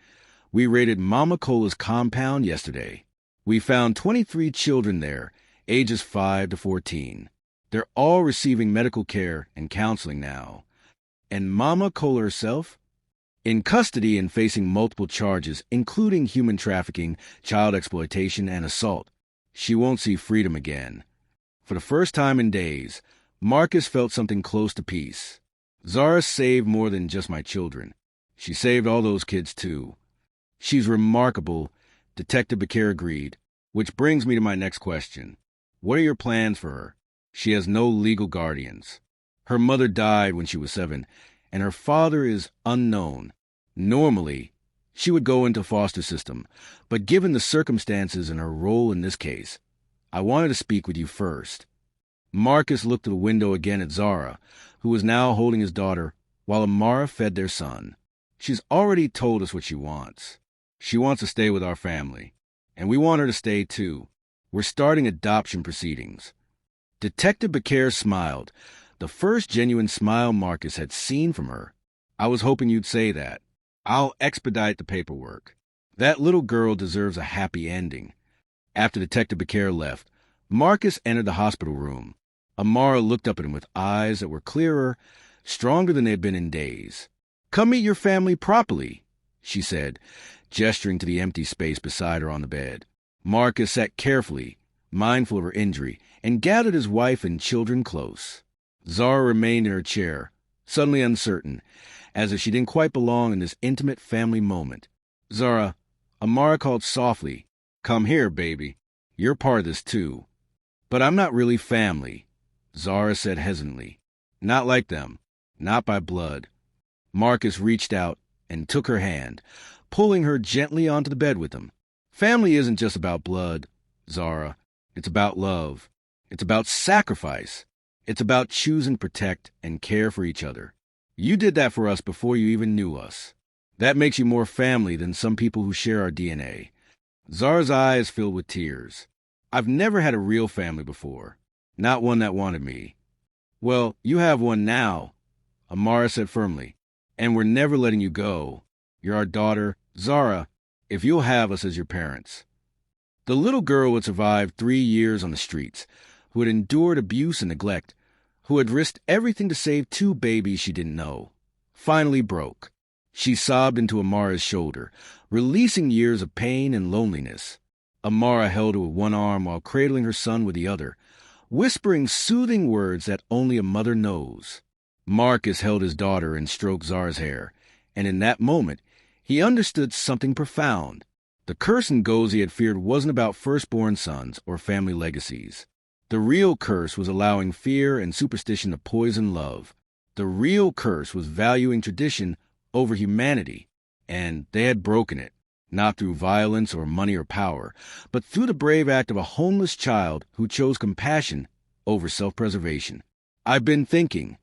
we raided Mama Cola's compound yesterday. We found 23 children there, ages 5 to 14. They're all receiving medical care and counseling now. And Mama Cola herself? In custody and facing multiple charges, including human trafficking, child exploitation, and assault. She won't see freedom again. For the first time in days, Marcus felt something close to peace. Zara saved more than just my children. She saved all those kids, too. She's remarkable, Detective Becerra agreed, which brings me to my next question. What are your plans for her? She has no legal guardians. Her mother died when she was 7, and her father is unknown. Normally, she would go into foster system, but given the circumstances and her role in this case, I wanted to speak with you first. Marcus looked to the window again at Zara, who was now holding his daughter, while Amara fed their son. She's already told us what she wants. She wants to stay with our family, and we want her to stay too. We're starting adoption proceedings. Detective Becerra smiled, the first genuine smile Marcus had seen from her. I was hoping you'd say that. I'll expedite the paperwork. That little girl deserves a happy ending. After Detective Becerra left, Marcus entered the hospital room. Amara looked up at him with eyes that were clearer, stronger than they had been in days. Come meet your family properly, she said, gesturing to the empty space beside her on the bed. Marcus sat carefully, mindful of her injury, and gathered his wife and children close. Zara remained in her chair, suddenly uncertain, as if she didn't quite belong in this intimate family moment. Zara, Amara called softly, "Come here, baby. You're part of this, too. But I'm not really family. Zara said hesitantly. Not like them. Not by blood. Marcus reached out and took her hand, pulling her gently onto the bed with him. Family isn't just about blood, Zara. It's about love. It's about sacrifice. It's about choosing to protect and care for each other. You did that for us before you even knew us. That makes you more family than some people who share our DNA. Zara's eyes filled with tears. I've never had a real family before. Not one that wanted me. Well, you have one now, Amara said firmly. And we're never letting you go. You're our daughter, Zara, if you'll have us as your parents. The little girl had survived 3 years on the streets, who had endured abuse and neglect, who had risked everything to save 2 babies she didn't know, finally broke. She sobbed into Amara's shoulder, releasing years of pain and loneliness. Amara held her with one arm while cradling her son with the other, whispering soothing words that only a mother knows. Marcus held his daughter and stroked Zara's hair, and in that moment, he understood something profound. The curse Ngozi had feared wasn't about firstborn sons or family legacies. The real curse was allowing fear and superstition to poison love. The real curse was valuing tradition over humanity, and they had broken it, not through violence or money or power, but through the brave act of a homeless child who chose compassion over self-preservation. I've been thinking,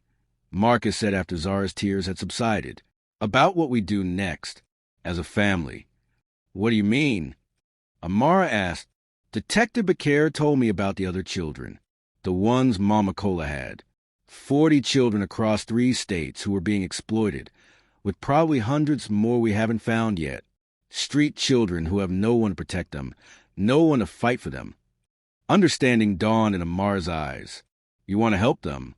Marcus said after Zara's tears had subsided, about what we do next, as a family. What do you mean? Amara asked. Detective Becker told me about the other children, the ones Mama Cola had. 40 children across 3 states who were being exploited, with probably hundreds more we haven't found yet. Street children who have no one to protect them, no one to fight for them. Understanding dawned in Amara's eyes. You want to help them?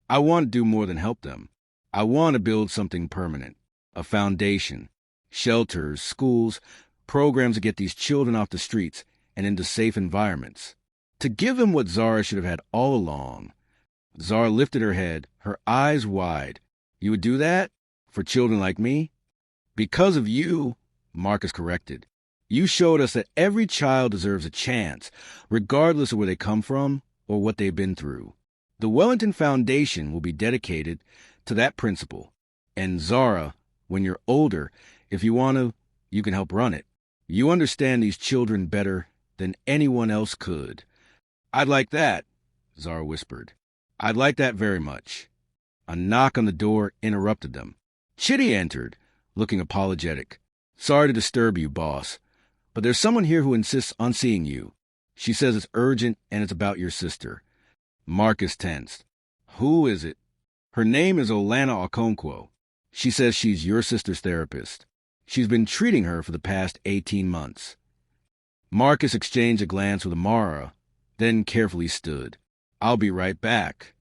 I want to do more than help them. I want to build something permanent, a foundation, shelters, schools, programs to get these children off the streets and into safe environments. To give them what Zara should have had all along. Zara lifted her head, her eyes wide. You would do that? For children like me? Because of you, Marcus corrected. You showed us that every child deserves a chance, regardless of where they come from or what they've been through. The Wellington Foundation will be dedicated to that principle. And Zara, when you're older, if you want to, you can help run it. You understand these children better than anyone else could. I'd like that, Zara whispered. I'd like that very much. A knock on the door interrupted them. Chitty entered, looking apologetic. Sorry to disturb you, boss, but there's someone here who insists on seeing you. She says it's urgent and it's about your sister. Marcus tensed. Who is it? Her name is Olana Okonkwo. She says she's your sister's therapist. She's been treating her for the past 18 months. Marcus exchanged a glance with Amara, then carefully stood. I'll be right back.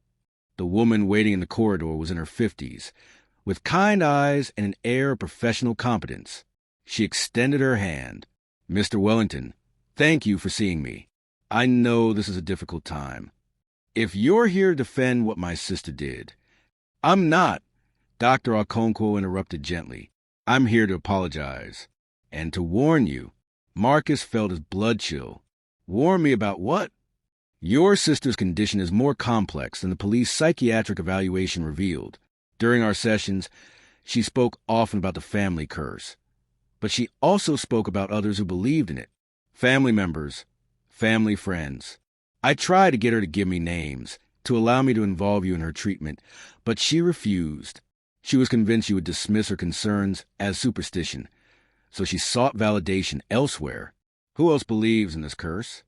The woman waiting in the corridor was in her 50s, with kind eyes and an air of professional competence. She extended her hand. Mr. Wellington, thank you for seeing me. I know this is a difficult time. If you're here to defend what my sister did, I'm not, Dr. Okonkwo interrupted gently. I'm here to apologize. And to warn you. Marcus felt his blood chill. Warn me about what? Your sister's condition is more complex than the police psychiatric evaluation revealed. During our sessions, she spoke often about the family curse. But she also spoke about others who believed in it. Family members, family friends. I tried to get her to give me names, to allow me to involve you in her treatment, but she refused. She was convinced you would dismiss her concerns as superstition, so she sought validation elsewhere. Who else believes in this curse?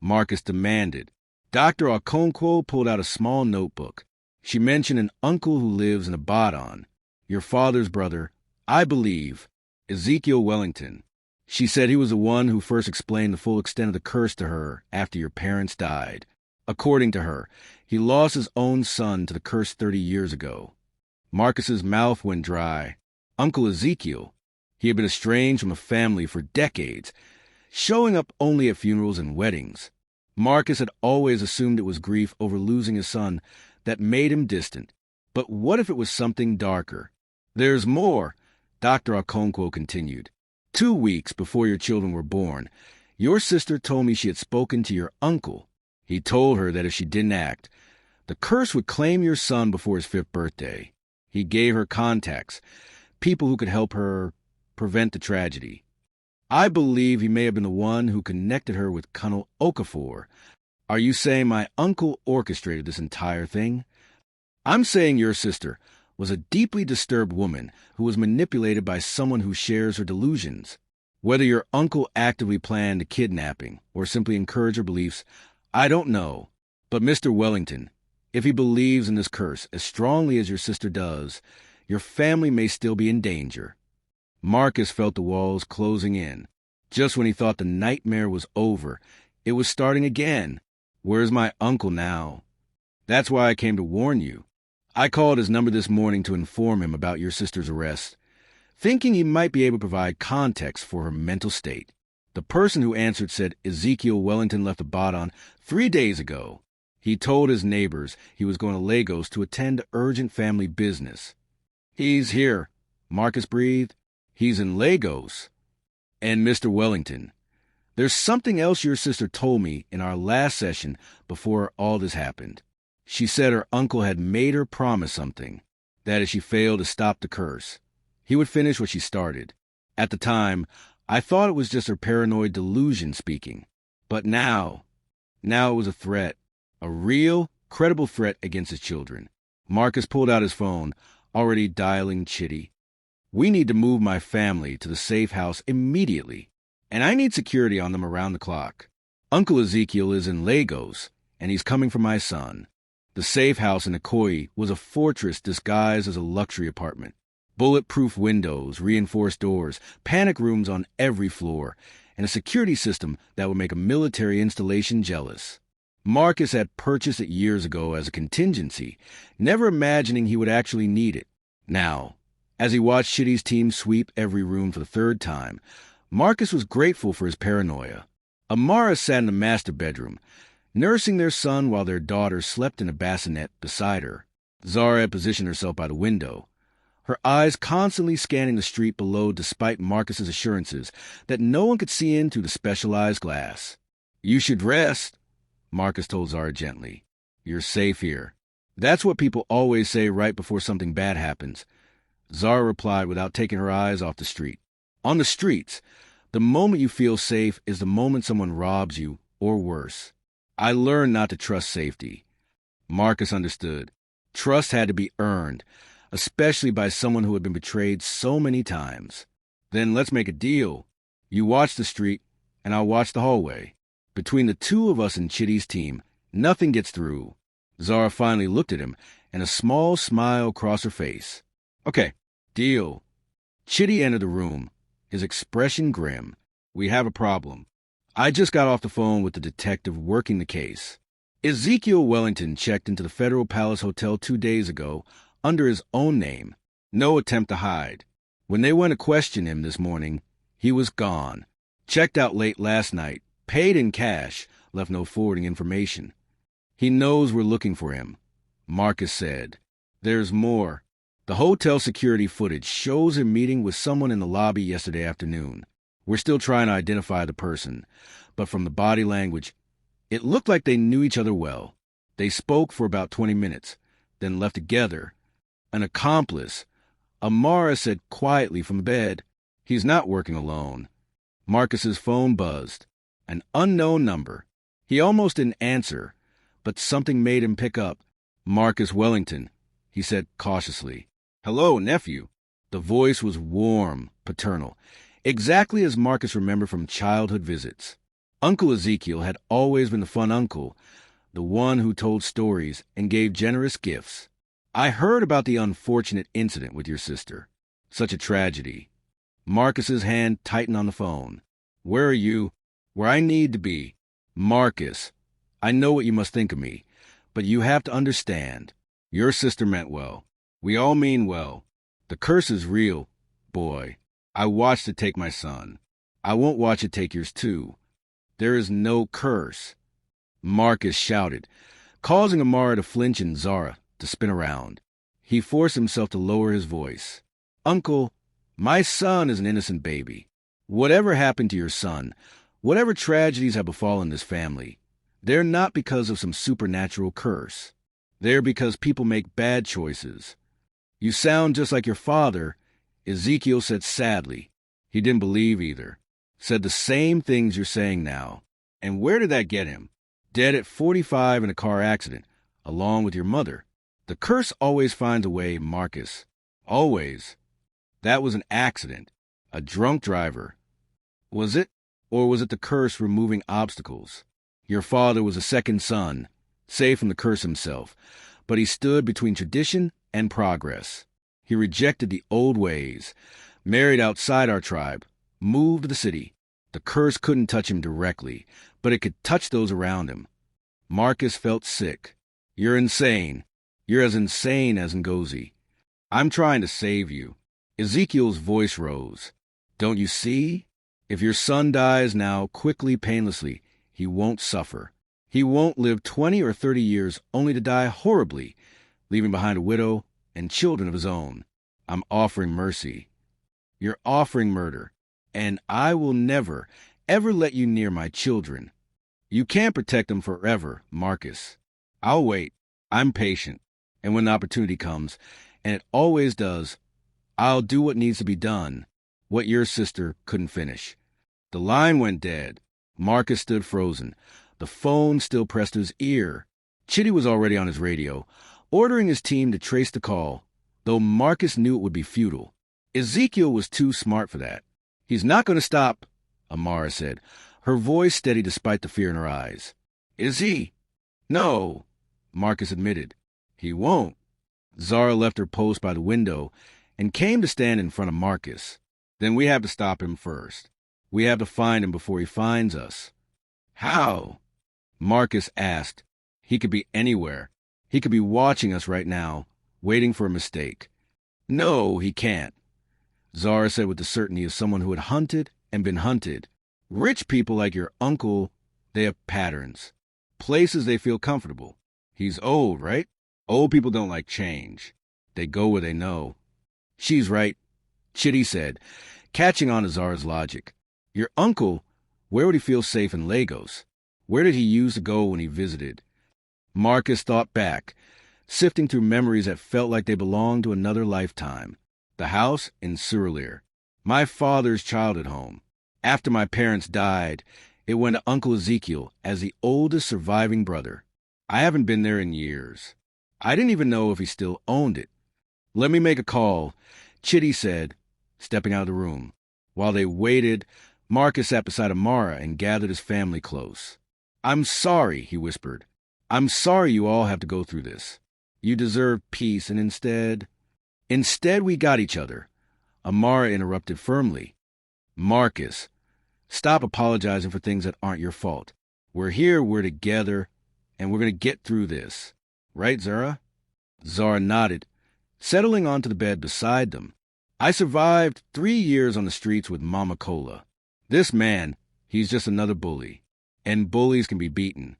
Marcus demanded. Dr. Okonkwo pulled out a small notebook. She mentioned an uncle who lives in Ibadan, your father's brother, I believe, Ezekiel Wellington. She said he was the one who first explained the full extent of the curse to her after your parents died. According to her, he lost his own son to the curse 30 years ago. Marcus's mouth went dry. Uncle Ezekiel. He had been estranged from a family for decades, showing up only at funerals and weddings. Marcus had always assumed it was grief over losing his son that made him distant. But what if it was something darker? There's more, Dr. Okonkwo continued. 2 weeks before your children were born, your sister told me she had spoken to your uncle. He told her that if she didn't act, The curse would claim your son before his 5th birthday. He gave her contacts, people who could help her prevent the tragedy. I believe he may have been the one who connected her with Colonel Okafor. Are you saying my uncle orchestrated this entire thing? I'm saying your sister was a deeply disturbed woman who was manipulated by someone who shares her delusions. Whether your uncle actively planned a kidnapping or simply encouraged her beliefs, I don't know. But Mr. Wellington, if he believes in this curse as strongly as your sister does, your family may still be in danger. Marcus felt the walls closing in. Just when he thought the nightmare was over, it was starting again. Where's my uncle now? That's why I came to warn you. I called his number this morning to inform him about your sister's arrest, thinking he might be able to provide context for her mental state. The person who answered said Ezekiel Wellington left Abaddon 3 days ago. He told his neighbors he was going to Lagos to attend urgent family business. He's here, Marcus breathed. He's in Lagos. And Mr. Wellington, there's something else your sister told me in our last session before all this happened. She said her uncle had made her promise something, that if she failed to stop the curse, he would finish what she started. At the time, I thought it was just her paranoid delusion speaking. But now it was a threat, a real, credible threat against his children. Marcus pulled out his phone, already dialing Chitty. We need to move my family to the safe house immediately, and I need security on them around the clock. Uncle Ezekiel is in Lagos, and he's coming for my son. The safe house in Ikoyi was a fortress disguised as a luxury apartment. Bulletproof windows, reinforced doors, panic rooms on every floor, and a security system that would make a military installation jealous. Marcus had purchased it years ago as a contingency, never imagining he would actually need it. Now, as he watched Chitty's team sweep every room for the 3rd time, Marcus was grateful for his paranoia. Amara sat in the master bedroom, nursing their son while their daughter slept in a bassinet beside her. Zara had positioned herself by the window, her eyes constantly scanning the street below despite Marcus's assurances that no one could see in through the specialized glass. You should rest, Marcus told Zara gently. You're safe here. That's what people always say right before something bad happens, Zara replied without taking her eyes off the street. On the streets, the moment you feel safe is the moment someone robs you, or worse. I learned not to trust safety. Marcus understood. Trust had to be earned, especially by someone who had been betrayed so many times. Then let's make a deal. You watch the street, and I'll watch the hallway. Between the two of us and Chitty's team, nothing gets through. Zara finally looked at him, and a small smile crossed her face. Okay, deal. Chitty entered the room, his expression grim. We have a problem. I just got off the phone with the detective working the case. Ezekiel Wellington checked into the Federal Palace Hotel 2 days ago under his own name. No attempt to hide. When they went to question him this morning, he was gone. Checked out late last night, paid in cash, left no forwarding information. He knows we're looking for him, Marcus said. There's more. The hotel security footage shows him meeting with someone in the lobby yesterday afternoon. We're still trying to identify the person, but from the body language, it looked like they knew each other well. They spoke for about 20 minutes, then left together. An accomplice, Amara said quietly from bed. He's not working alone. Marcus's phone buzzed. An unknown number. He almost didn't answer, but something made him pick up. Marcus Wellington, he said cautiously. Hello, nephew. The voice was warm, paternal, exactly as Marcus remembered from childhood visits. Uncle Ezekiel had always been the fun uncle, the one who told stories and gave generous gifts. I heard about the unfortunate incident with your sister. Such a tragedy. Marcus's hand tightened on the phone. Where are you? Where I need to be. Marcus, I know what you must think of me, but you have to understand. Your sister meant well. We all mean well. The curse is real, boy. I watched it take my son. I won't watch it take yours too. There is no curse. Marcus shouted, causing Amara to flinch and Zara to spin around. He forced himself to lower his voice. Uncle, my son is an innocent baby. Whatever happened to your son, whatever tragedies have befallen this family, they're not because of some supernatural curse. They're because people make bad choices. You sound just like your father, Ezekiel said sadly. He didn't believe either. Said the same things you're saying now. And where did that get him? Dead at 45 in a car accident, along with your mother. The curse always finds a way, Marcus. Always. That was an accident. A drunk driver. Was it? Or was it the curse removing obstacles? Your father was a second son, saved from the curse himself, but he stood between tradition and progress. He rejected the old ways, married outside our tribe, moved to the city. The curse couldn't touch him directly, but it could touch those around him. Marcus felt sick. You're insane. You're as insane as Ngozi. I'm trying to save you. Ezekiel's voice rose. Don't you see? If your son dies now, quickly, painlessly, he won't suffer. He won't live 20 or 30 years only to die horribly, leaving behind a widow and children of his own. I'm offering mercy. You're offering murder, and I will never, ever let you near my children. You can't protect them forever, Marcus. I'll wait. I'm patient. And when the opportunity comes, and it always does, I'll do what needs to be done, what your sister couldn't finish. The line went dead. Marcus stood frozen. The phone still pressed to his ear. Chitty was already on his radio, ordering his team to trace the call, though Marcus knew it would be futile. Ezekiel was too smart for that. He's not going to stop, Amara said, her voice steady despite the fear in her eyes. Is he? No, Marcus admitted. He won't. Zara left her post by the window and came to stand in front of Marcus. Then we have to stop him first. We have to find him before he finds us. How? Marcus asked. He could be anywhere. He could be watching us right now, waiting for a mistake. No, he can't, Zara said with the certainty of someone who had hunted and been hunted. Rich people like your uncle, they have patterns, places they feel comfortable. He's old, right? Old people don't like change. They go where they know. She's right, Chitty said, catching on to Zara's logic. Your uncle, where would he feel safe in Lagos? Where did he used to go when he visited? Marcus thought back, sifting through memories that felt like they belonged to another lifetime. The house in Surulere, my father's childhood home. After my parents died, it went to Uncle Ezekiel as the oldest surviving brother. I haven't been there in years. I didn't even know if he still owned it. Let me make a call, Chitty said, stepping out of the room. While they waited, Marcus sat beside Amara and gathered his family close. I'm sorry, he whispered. I'm sorry you all have to go through this. You deserve peace, and instead we got each other. Amara interrupted firmly. Marcus, stop apologizing for things that aren't your fault. We're here, we're together, and we're going to get through this. Right, Zara? Zara nodded, settling onto the bed beside them. I survived 3 years on the streets with Mama Cola. This man, he's just another bully. And bullies can be beaten.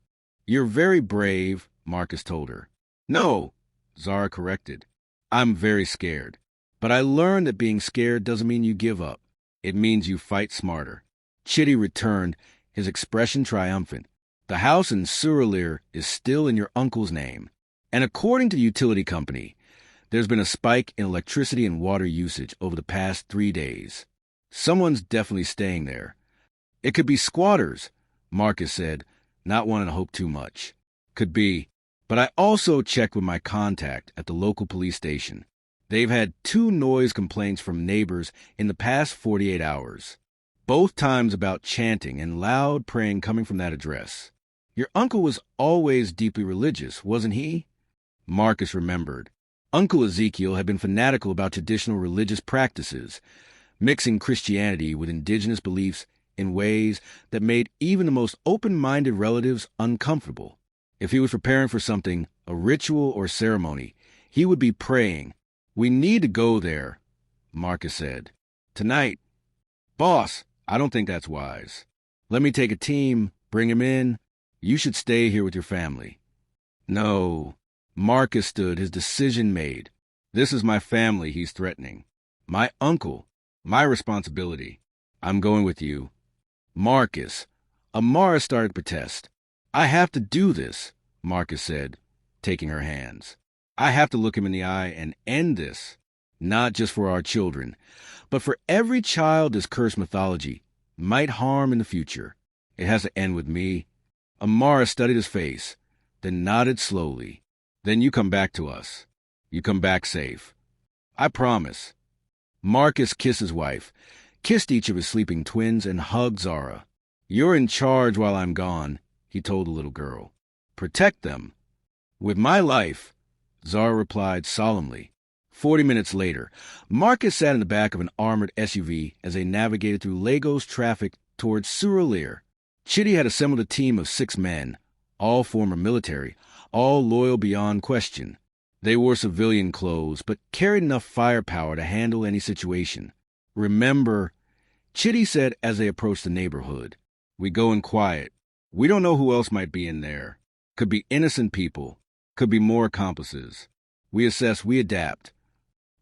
You're very brave, Marcus told her. No, Zara corrected. I'm very scared. But I learned that being scared doesn't mean you give up. It means you fight smarter. Chitty returned, his expression triumphant. The house in Surulere is still in your uncle's name. And according to the utility company, there's been a spike in electricity and water usage over the past 3 days. Someone's definitely staying there. It could be squatters, Marcus said, not wanting to hope too much. Could be. But I also checked with my contact at the local police station. They've had 2 noise complaints from neighbors in the past 48 hours. Both times about chanting and loud praying coming from that address. Your uncle was always deeply religious, wasn't he? Marcus remembered. Uncle Ezekiel had been fanatical about traditional religious practices, mixing Christianity with indigenous beliefs in ways that made even the most open-minded relatives uncomfortable. If he was preparing for something, a ritual or ceremony, he would be praying. We need to go there, Marcus said. Tonight. Boss, I don't think that's wise. Let me take a team, bring him in. You should stay here with your family. No. Marcus stood, his decision made. This is my family he's threatening. My uncle. My responsibility. I'm going with you. Marcus. Amara started to protest. I have to do this, Marcus said. taking her hands. I have to look him in the eye and end this, not just for our children, but for every child this cursed mythology might harm in the future. It has to end with me. Amara studied his face, then nodded slowly. Then you come back to us. You come back safe. I promise. Marcus kissed his wife, kissed each of his sleeping twins, and hugged Zara. You're in charge while I'm gone, he told the little girl. Protect them. With my life, Zara replied solemnly. 40 minutes later, Marcus sat in the back of an armored SUV as they navigated through Lagos traffic towards Surulere. Chitty had assembled a team of 6 men, all former military, all loyal beyond question. They wore civilian clothes, but carried enough firepower to handle any situation. Remember, Chitty said as they approached the neighborhood, we go in quiet. We don't know who else might be in there. Could be innocent people. Could be more accomplices. We assess, we adapt.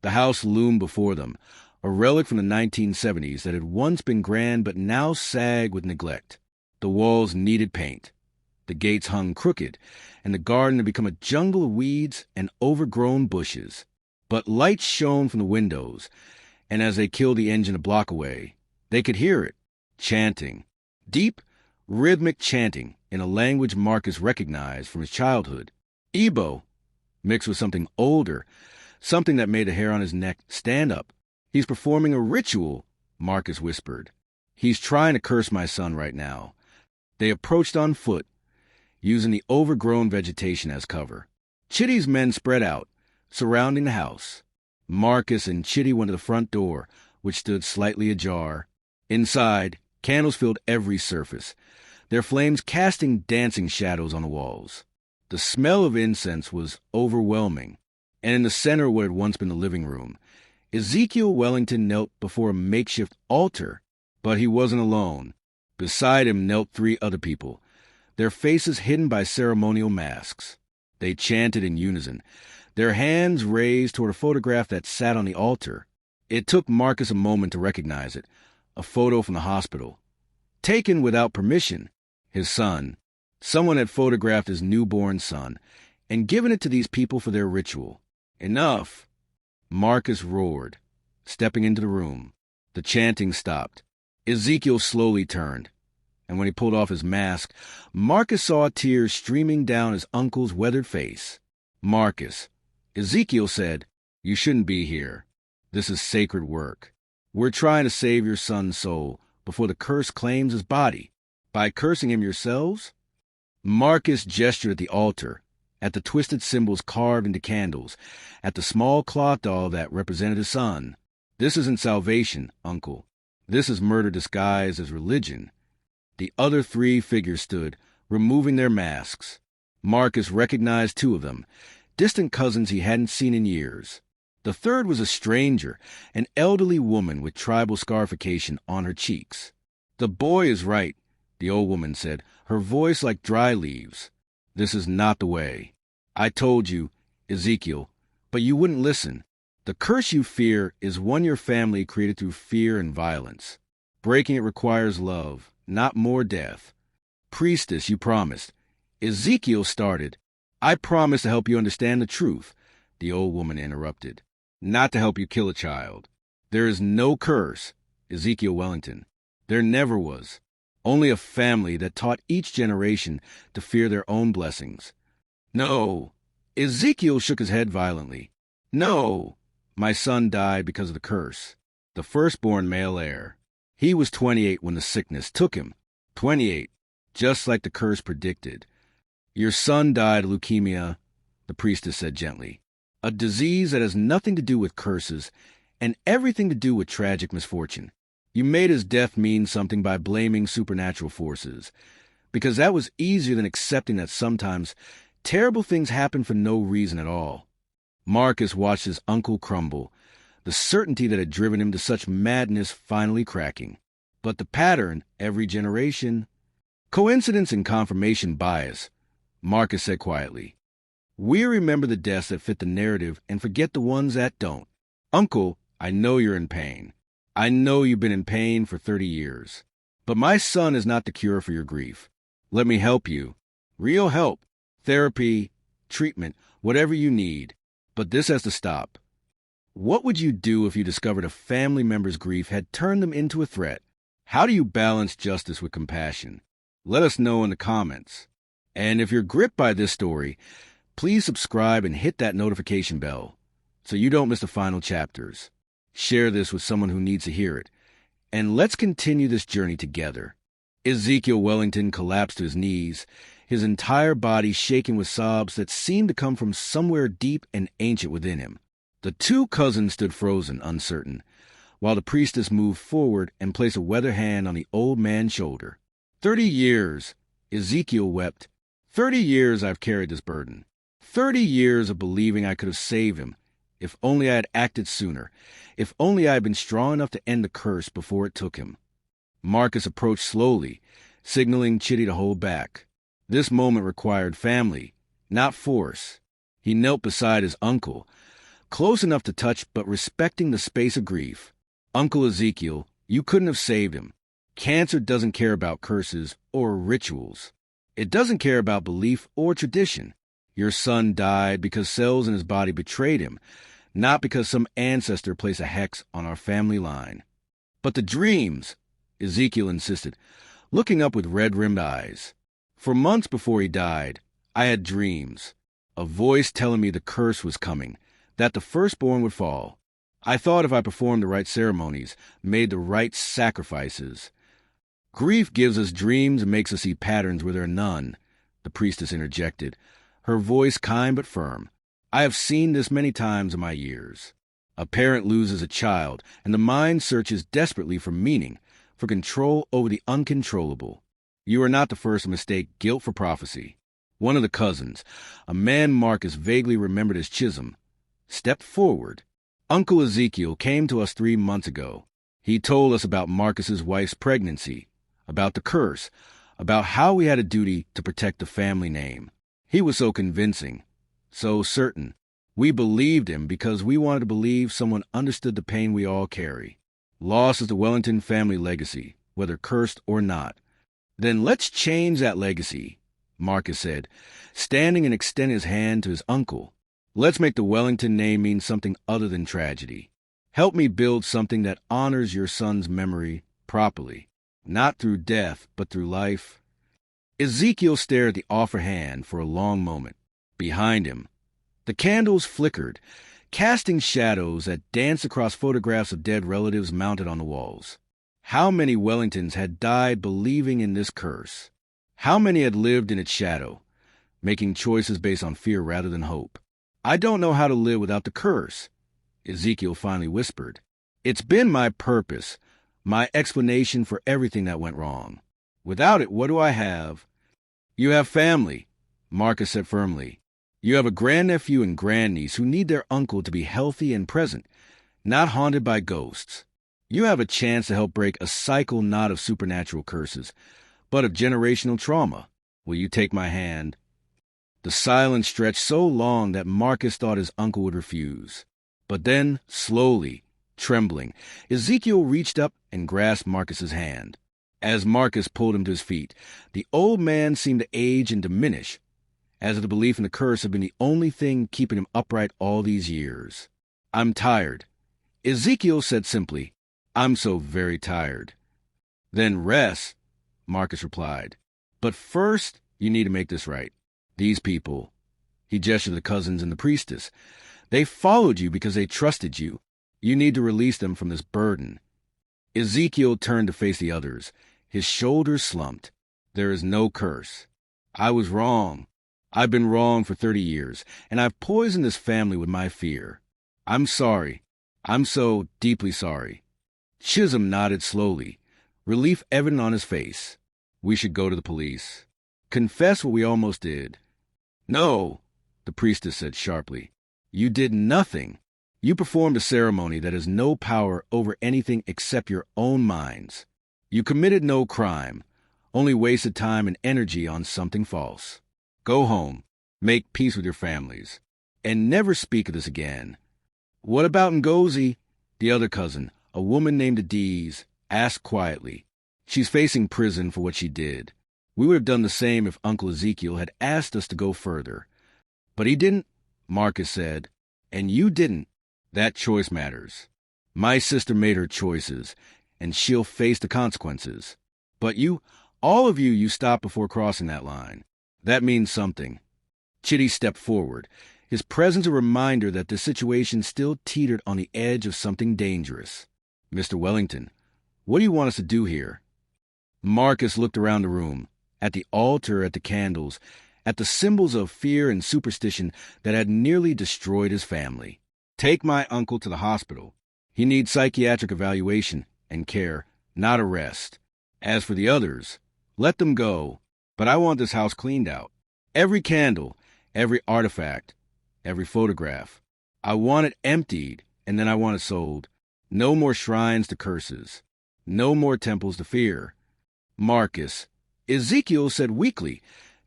The house loomed before them, a relic from the 1970s that had once been grand but now sagged with neglect. The walls needed paint. The gates hung crooked, and the garden had become a jungle of weeds and overgrown bushes. But lights shone from the windows, and as they killed the engine a block away, they could hear it, chanting. Deep, rhythmic chanting in a language Marcus recognized from his childhood. Igbo, mixed with something older, something that made the hair on his neck stand up. He's performing a ritual, Marcus whispered. He's trying to curse my son right now. They approached on foot, using the overgrown vegetation as cover. Chitty's men spread out, surrounding the house. Marcus and Chitty went to the front door, which stood slightly ajar. Inside, candles filled every surface, their flames casting dancing shadows on the walls. The smell of incense was overwhelming, and in the center of what had once been the living room, Ezekiel Wellington knelt before a makeshift altar, but he wasn't alone. Beside him knelt 3 other people, their faces hidden by ceremonial masks. They chanted in unison, their hands raised toward a photograph that sat on the altar. It took Marcus a moment to recognize it, a photo from the hospital. Taken without permission, his son. Someone had photographed his newborn son and given it to these people for their ritual. Enough! Marcus roared, stepping into the room. The chanting stopped. Ezekiel slowly turned, and when he pulled off his mask, Marcus saw tears streaming down his uncle's weathered face. Marcus, Ezekiel said, you shouldn't be here. This is sacred work. We're trying to save your son's soul before the curse claims his body. By cursing him yourselves? Marcus gestured at the altar, at the twisted symbols carved into candles, at the small cloth doll that represented his son. This isn't salvation, uncle. This is murder disguised as religion. The other 3 figures stood, removing their masks. Marcus recognized 2 of them, distant cousins he hadn't seen in years. The third was a stranger, an elderly woman with tribal scarification on her cheeks. The boy is right, the old woman said, her voice like dry leaves. This is not the way. I told you, Ezekiel, but you wouldn't listen. The curse you fear is one your family created through fear and violence. Breaking it requires love, not more death. Priestess, you promised. Ezekiel started. I promised to help you understand the truth, the old woman interrupted. Not to help you kill a child. There is no curse, Ezekiel Wellington. There never was. Only a family that taught each generation to fear their own blessings. No. Ezekiel shook his head violently. No. My son died because of the curse. The firstborn male heir. He was 28 when the sickness took him. 28, just like the curse predicted. Your son died of leukemia, the priestess said gently. A disease that has nothing to do with curses and everything to do with tragic misfortune. You made his death mean something by blaming supernatural forces, because that was easier than accepting that sometimes terrible things happen for no reason at all. Marcus watched his uncle crumble, the certainty that had driven him to such madness finally cracking. But the pattern, every generation. Coincidence and confirmation bias, Marcus said quietly. We remember the deaths that fit the narrative and forget the ones that don't. Uncle, I know you're in pain. I know you've been in pain for 30 years. But my son is not the cure for your grief. Let me help you. Real help. Therapy, treatment, whatever you need. But this has to stop. What would you do if you discovered a family member's grief had turned them into a threat? How do you balance justice with compassion? Let us know in the comments. And if you're gripped by this story, please subscribe and hit that notification bell so you don't miss the final chapters. Share this with someone who needs to hear it. And let's continue this journey together. Ezekiel Wellington collapsed to his knees, his entire body shaking with sobs that seemed to come from somewhere deep and ancient within him. The two cousins stood frozen, uncertain, while the priestess moved forward and placed a weather hand on the old man's shoulder. 30 years, Ezekiel wept. 30 years I've carried this burden. 30 years of believing I could have saved him. If only I had acted sooner. If only I had been strong enough to end the curse before it took him. Marcus approached slowly, signaling Chitty to hold back. This moment required family, not force. He knelt beside his uncle, close enough to touch but respecting the space of grief. Uncle Ezekiel, you couldn't have saved him. Cancer doesn't care about curses or rituals. It doesn't care about belief or tradition. Your son died because cells in his body betrayed him, not because some ancestor placed a hex on our family line. But the dreams, Ezekiel insisted, looking up with red-rimmed eyes. For months before he died, I had dreams. A voice telling me the curse was coming, that the firstborn would fall. I thought if I performed the right ceremonies, made the right sacrifices. Grief gives us dreams and makes us see patterns where there are none, the priestess interjected, her voice kind but firm. I have seen this many times in my years. A parent loses a child, and the mind searches desperately for meaning, for control over the uncontrollable. You are not the first to mistake guilt for prophecy. One of the cousins, a man Marcus vaguely remembered as Chisholm, stepped forward. Uncle Ezekiel came to us 3 months ago. He told us about Marcus's wife's pregnancy, about the curse, about how we had a duty to protect the family name. He was so convincing, so certain. We believed him because we wanted to believe someone understood the pain we all carry. Loss is the Wellington family legacy, whether cursed or not. Then let's change that legacy, Marcus said, standing and extending his hand to his uncle. Let's make the Wellington name mean something other than tragedy. Help me build something that honors your son's memory properly, not through death, but through life. Ezekiel stared at the offer hand for a long moment. Behind him, the candles flickered, casting shadows that danced across photographs of dead relatives mounted on the walls. How many Wellingtons had died believing in this curse? How many had lived in its shadow, making choices based on fear rather than hope? I don't know how to live without the curse, Ezekiel finally whispered. It's been my purpose, my explanation for everything that went wrong. Without it, what do I have? You have family, Marcus said firmly. You have a grandnephew and grandniece who need their uncle to be healthy and present, not haunted by ghosts. You have a chance to help break a cycle not of supernatural curses, but of generational trauma. Will you take my hand? The silence stretched so long that Marcus thought his uncle would refuse. But then, slowly, trembling, Ezekiel reached up and grasped Marcus's hand. As Marcus pulled him to his feet, the old man seemed to age and diminish, as if the belief in the curse had been the only thing keeping him upright all these years. I'm tired, Ezekiel said simply. I'm so very tired. Then rest, Marcus replied. But first, you need to make this right. These people, he gestured to the cousins and the priestess, they followed you because they trusted you. You need to release them from this burden. Ezekiel turned to face the others. His shoulders slumped. There is no curse. I was wrong. I've been wrong for 30 years, and I've poisoned this family with my fear. I'm sorry. I'm so deeply sorry. Chisholm nodded slowly, relief evident on his face. We should go to the police. Confess what we almost did. No, the priestess said sharply. You did nothing. You performed a ceremony that has no power over anything except your own minds. You committed no crime, only wasted time and energy on something false. Go home, make peace with your families, and never speak of this again. What about Ngozi? The other cousin, a woman named Adiz, asked quietly. She's facing prison for what she did. We would have done the same if Uncle Ezekiel had asked us to go further. But he didn't, Marcus said. And you didn't. That choice matters. My sister made her choices, and she'll face the consequences. But all of you stopped before crossing that line. That means something. Chitty stepped forward, his presence a reminder that the situation still teetered on the edge of something dangerous. Mr. Wellington, what do you want us to do here? Marcus looked around the room, at the altar, at the candles, at the symbols of fear and superstition that had nearly destroyed his family. Take my uncle to the hospital. He needs psychiatric evaluation and care, not arrest. As for the others, let them go, but I want this house cleaned out. Every candle, every artifact, every photograph. I want it emptied, and then I want it sold. No more shrines to curses. No more temples to fear. Marcus, Ezekiel said weakly,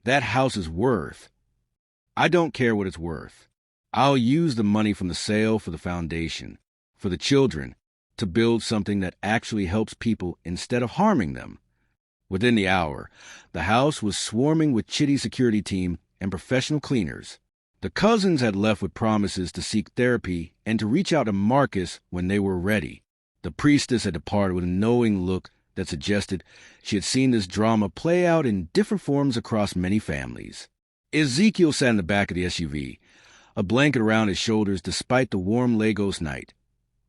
that house is worth. I don't care what it's worth. I'll use the money from the sale for the foundation, for the children, to build something that actually helps people instead of harming them. Within the hour, the house was swarming with Chitty's security team and professional cleaners. The cousins had left with promises to seek therapy and to reach out to Marcus when they were ready. The priestess had departed with a knowing look that suggested she had seen this drama play out in different forms across many families. Ezekiel sat in the back of the SUV, a blanket around his shoulders despite the warm Lagos night,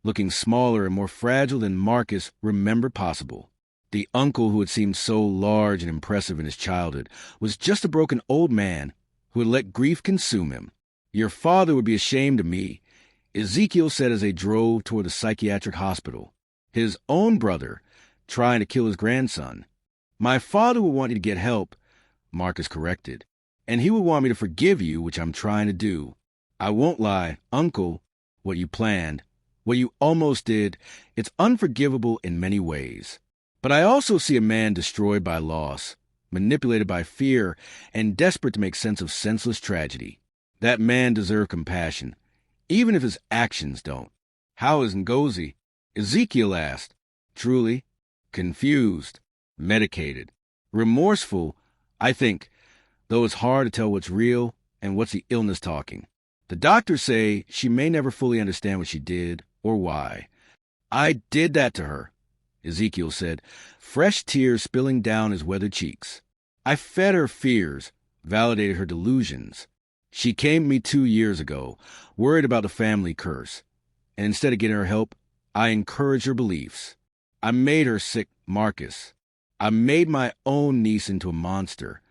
looking smaller and more fragile than Marcus remembered possible. The uncle who had seemed so large and impressive in his childhood was just a broken old man who had let grief consume him. Your father would be ashamed of me, Ezekiel said as they drove toward the psychiatric hospital. His own brother trying to kill his grandson. My father would want you to get help, Marcus corrected, and he would want me to forgive you, which I'm trying to do. I won't lie, Uncle, what you planned, what you almost did, it's unforgivable in many ways. But I also see a man destroyed by loss, manipulated by fear, and desperate to make sense of senseless tragedy. That man deserved compassion, even if his actions don't. How is Ngozi? Ezekiel asked. Truly, confused, medicated, remorseful, I think, though it's hard to tell what's real and what's the illness talking. The doctors say she may never fully understand what she did or why. I did that to her, Ezekiel said, fresh tears spilling down his weathered cheeks. I fed her fears, validated her delusions. She came to me 2 years ago, worried about the family curse, and instead of getting her help, I encouraged her beliefs. I made her sick, Marcus. I made my own niece into a monster.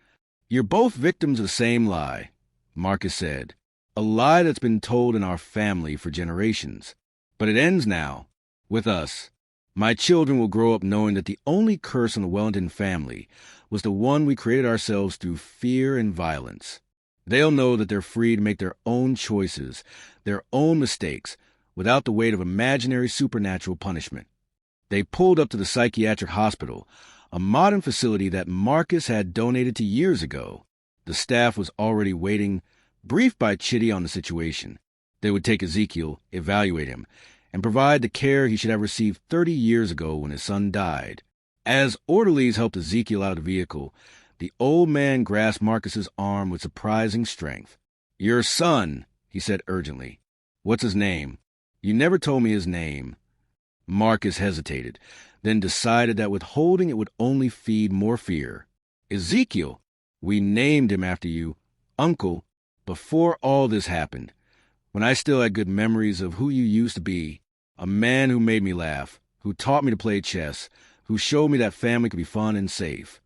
You're both victims of the same lie, Marcus said, a lie that's been told in our family for generations. But it ends now, with us. My children will grow up knowing that the only curse on the Wellington family was the one we created ourselves through fear and violence. They'll know that they're free to make their own choices, their own mistakes, without the weight of imaginary supernatural punishment. They pulled up to the psychiatric hospital, a modern facility that Marcus had donated to years ago. The staff was already waiting, briefed by Chitty on the situation. They would take Ezekiel, evaluate him, and provide the care he should have received 30 years ago when his son died. As orderlies helped Ezekiel out of the vehicle, the old man grasped Marcus's arm with surprising strength. Your son, he said urgently. What's his name? You never told me his name. Marcus hesitated, then decided that withholding it would only feed more fear. Ezekiel, we named him after you, Uncle, before all this happened, when I still had good memories of who you used to be, a man who made me laugh, who taught me to play chess, who showed me that family could be fun and safe.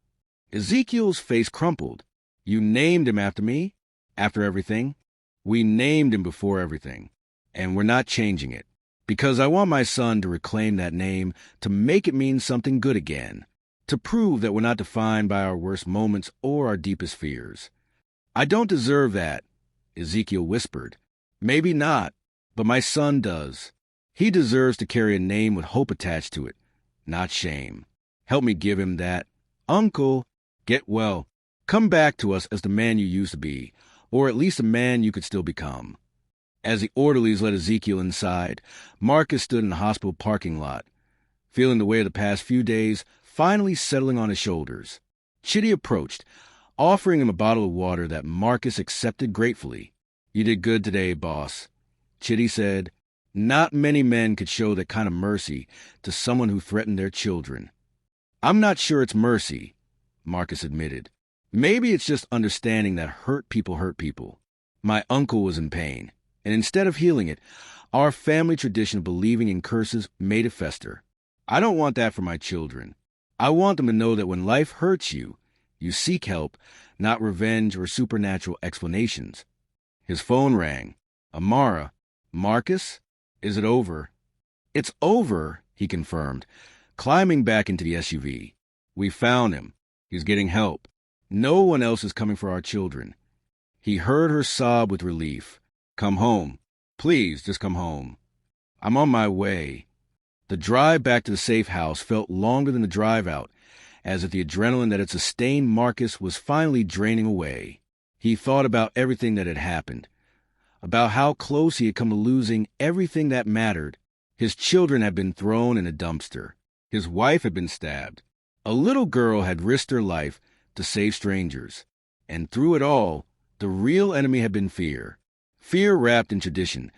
Ezekiel's face crumpled. You named him after me? After everything? We named him before everything, and we're not changing it. Because I want my son to reclaim that name, to make it mean something good again, to prove that we're not defined by our worst moments or our deepest fears. I don't deserve that, Ezekiel whispered. Maybe not, but my son does. He deserves to carry a name with hope attached to it, not shame. Help me give him that. Uncle, get well. Come back to us as the man you used to be, or at least a man you could still become. As the orderlies led Ezekiel inside, Marcus stood in the hospital parking lot, feeling the weight of the past few days finally settling on his shoulders. Chitty approached, offering him a bottle of water that Marcus accepted gratefully. "You did good today, boss," Chitty said. Not many men could show that kind of mercy to someone who threatened their children. "I'm not sure it's mercy," Marcus admitted. "Maybe it's just understanding that hurt people. My uncle was in pain, and instead of healing it, our family tradition of believing in curses made it fester. I don't want that for my children. I want them to know that when life hurts you, you seek help, not revenge or supernatural explanations." His phone rang. "Amara, Marcus? Is it over?" "It's over," he confirmed, climbing back into the SUV. "We found him. He's getting help. No one else is coming for our children." He heard her sob with relief. "Come home. Please, just come home." "I'm on my way." The drive back to the safe house felt longer than the drive out, as if the adrenaline that had sustained Marcus was finally draining away. He thought about everything that had happened, about how close he had come to losing everything that mattered. His children had been thrown in a dumpster. His wife had been stabbed. A little girl had risked her life to save strangers. And through it all, the real enemy had been fear. Fear wrapped in tradition,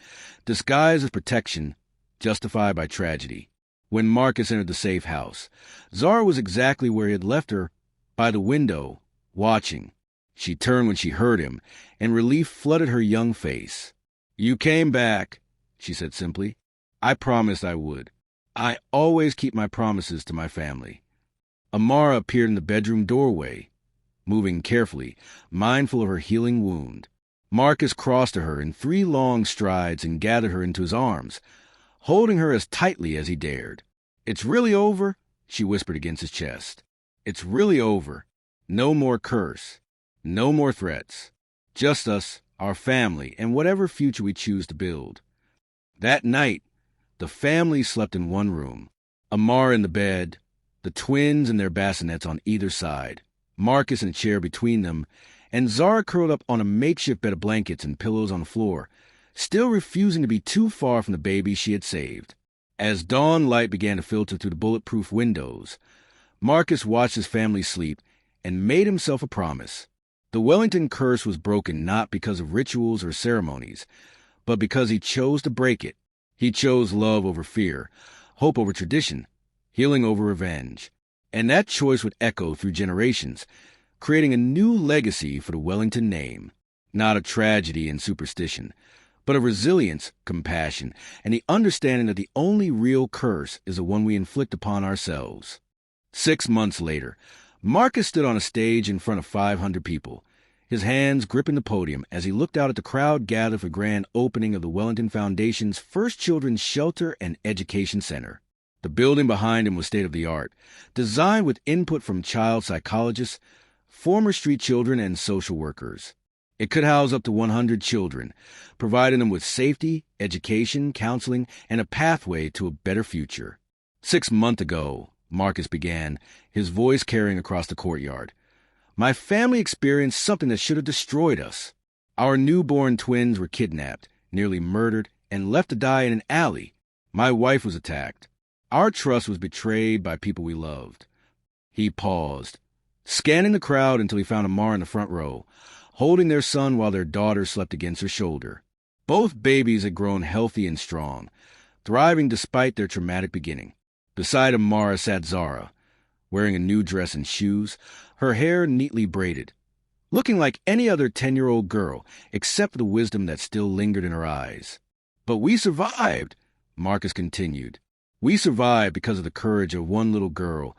disguised as protection, justified by tragedy. When Marcus entered the safe house, Zara was exactly where he had left her, by the window, watching. She turned when she heard him, and relief flooded her young face. "You came back," she said simply. "I promised I would. I always keep my promises to my family." Amara appeared in the bedroom doorway, moving carefully, mindful of her healing wound. Marcus crossed to her in 3 long strides and gathered her into his arms, holding her as tightly as he dared. "It's really over," she whispered against his chest. "It's really over. No more curse. No more threats. Just us, our family, and whatever future we choose to build." That night, the family slept in one room. Amara in the bed, the twins in their bassinets on either side, Marcus in a chair between them, and Zara curled up on a makeshift bed of blankets and pillows on the floor, still refusing to be too far from the baby she had saved. As dawn light began to filter through the bulletproof windows, Marcus watched his family sleep and made himself a promise. The Wellington curse was broken not because of rituals or ceremonies, but because he chose to break it. He chose love over fear, hope over tradition, healing over revenge. And that choice would echo through generations, creating a new legacy for the Wellington name. Not of tragedy and superstition, but of resilience, compassion, and the understanding that the only real curse is the one we inflict upon ourselves. 6 months later, Marcus stood on a stage in front of 500 people, his hands gripping the podium as he looked out at the crowd gathered for the grand opening of the Wellington Foundation's first children's shelter and education center. The building behind him was state-of-the-art, designed with input from child psychologists, former street children, and social workers. It could house up to 100 children, providing them with safety, education, counseling, and a pathway to a better future. 6 months ago, Marcus began, his voice carrying across the courtyard, my family experienced something that should have destroyed us. Our newborn twins were kidnapped, nearly murdered, and left to die in an alley. My wife was attacked. Our trust was betrayed by people we loved. He paused, scanning the crowd until he found Amara in the front row, holding their son while their daughter slept against her shoulder. Both babies had grown healthy and strong, thriving despite their traumatic beginning. Beside Amara sat Zara, wearing a new dress and shoes, her hair neatly braided, looking like any other 10-year-old girl, except for the wisdom that still lingered in her eyes. But we survived, Marcus continued. We survived because of the courage of one little girl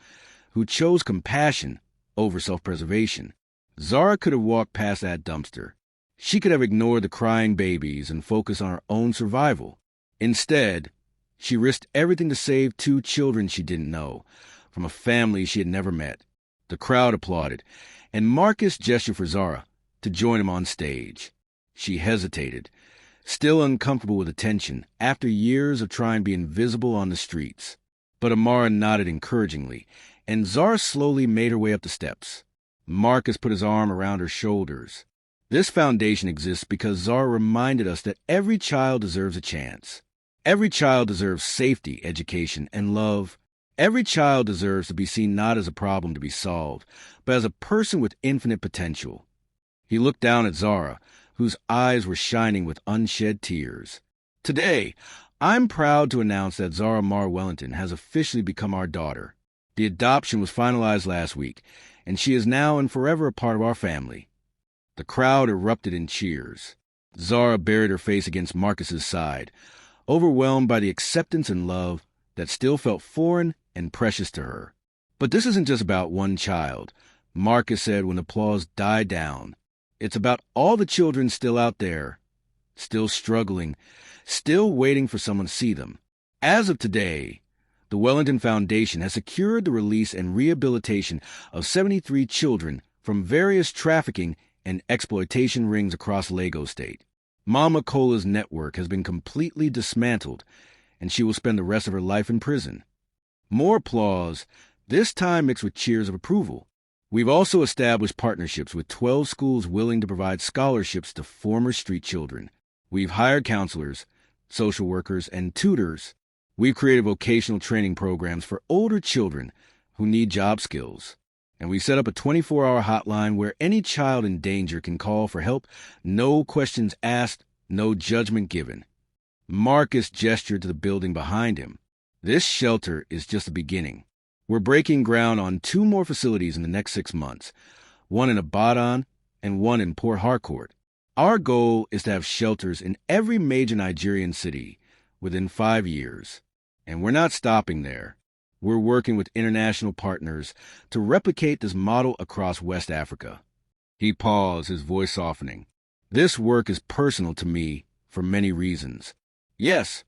who chose compassion over self-preservation. Zara could have walked past that dumpster. She could have ignored the crying babies and focused on her own survival. Instead, she risked everything to save 2 children she didn't know, from a family she had never met. The crowd applauded, and Marcus gestured for Zara to join him on stage. She hesitated, still uncomfortable with attention after years of trying to be invisible on the streets. But Amara nodded encouragingly, and Zara slowly made her way up the steps. Marcus put his arm around her shoulders. This foundation exists because Zara reminded us that every child deserves a chance. Every child deserves safety, education, and love. Every child deserves to be seen not as a problem to be solved, but as a person with infinite potential. He looked down at Zara, whose eyes were shining with unshed tears. Today, I'm proud to announce that Zara Wellington has officially become our daughter. The adoption was finalized last week, and she is now and forever a part of our family. The crowd erupted in cheers. Zara buried her face against Marcus's side, overwhelmed by the acceptance and love that still felt foreign and precious to her. But this isn't just about one child, Marcus said when applause died down. It's about all the children still out there, still struggling, still waiting for someone to see them. As of today, the Wellington Foundation has secured the release and rehabilitation of 73 children from various trafficking and exploitation rings across Lagos State. Mama Cola's network has been completely dismantled, and she will spend the rest of her life in prison. More applause, this time mixed with cheers of approval. We've also established partnerships with 12 schools willing to provide scholarships to former street children. We've hired counselors, social workers, and tutors. We've created vocational training programs for older children who need job skills. And we set up a 24-hour hotline where any child in danger can call for help, no questions asked, no judgment given. Marcus gestured to the building behind him. This shelter is just the beginning. We're breaking ground on 2 more facilities in the next 6 months, one in Ibadan and one in Port Harcourt. Our goal is to have shelters in every major Nigerian city within 5 years. And we're not stopping there. We're working with international partners to replicate this model across West Africa. He paused, his voice softening. This work is personal to me for many reasons. Yes,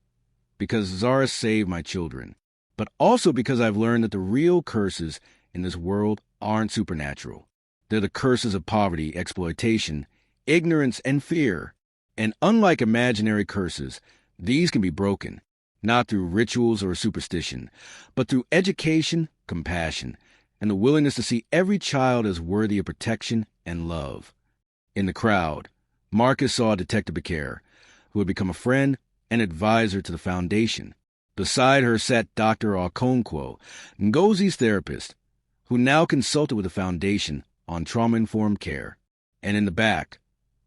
because Zara saved my children, but also because I've learned that the real curses in this world aren't supernatural. They're the curses of poverty, exploitation, ignorance, and fear. And unlike imaginary curses, these can be broken, not through rituals or superstition, but through education, compassion, and the willingness to see every child as worthy of protection and love. In the crowd, Marcus saw Detective Betrayal, who had become a friend and advisor to the foundation. Beside her sat Dr. Okonkwo, Ngozi's therapist, who now consulted with the foundation on trauma-informed care. And in the back,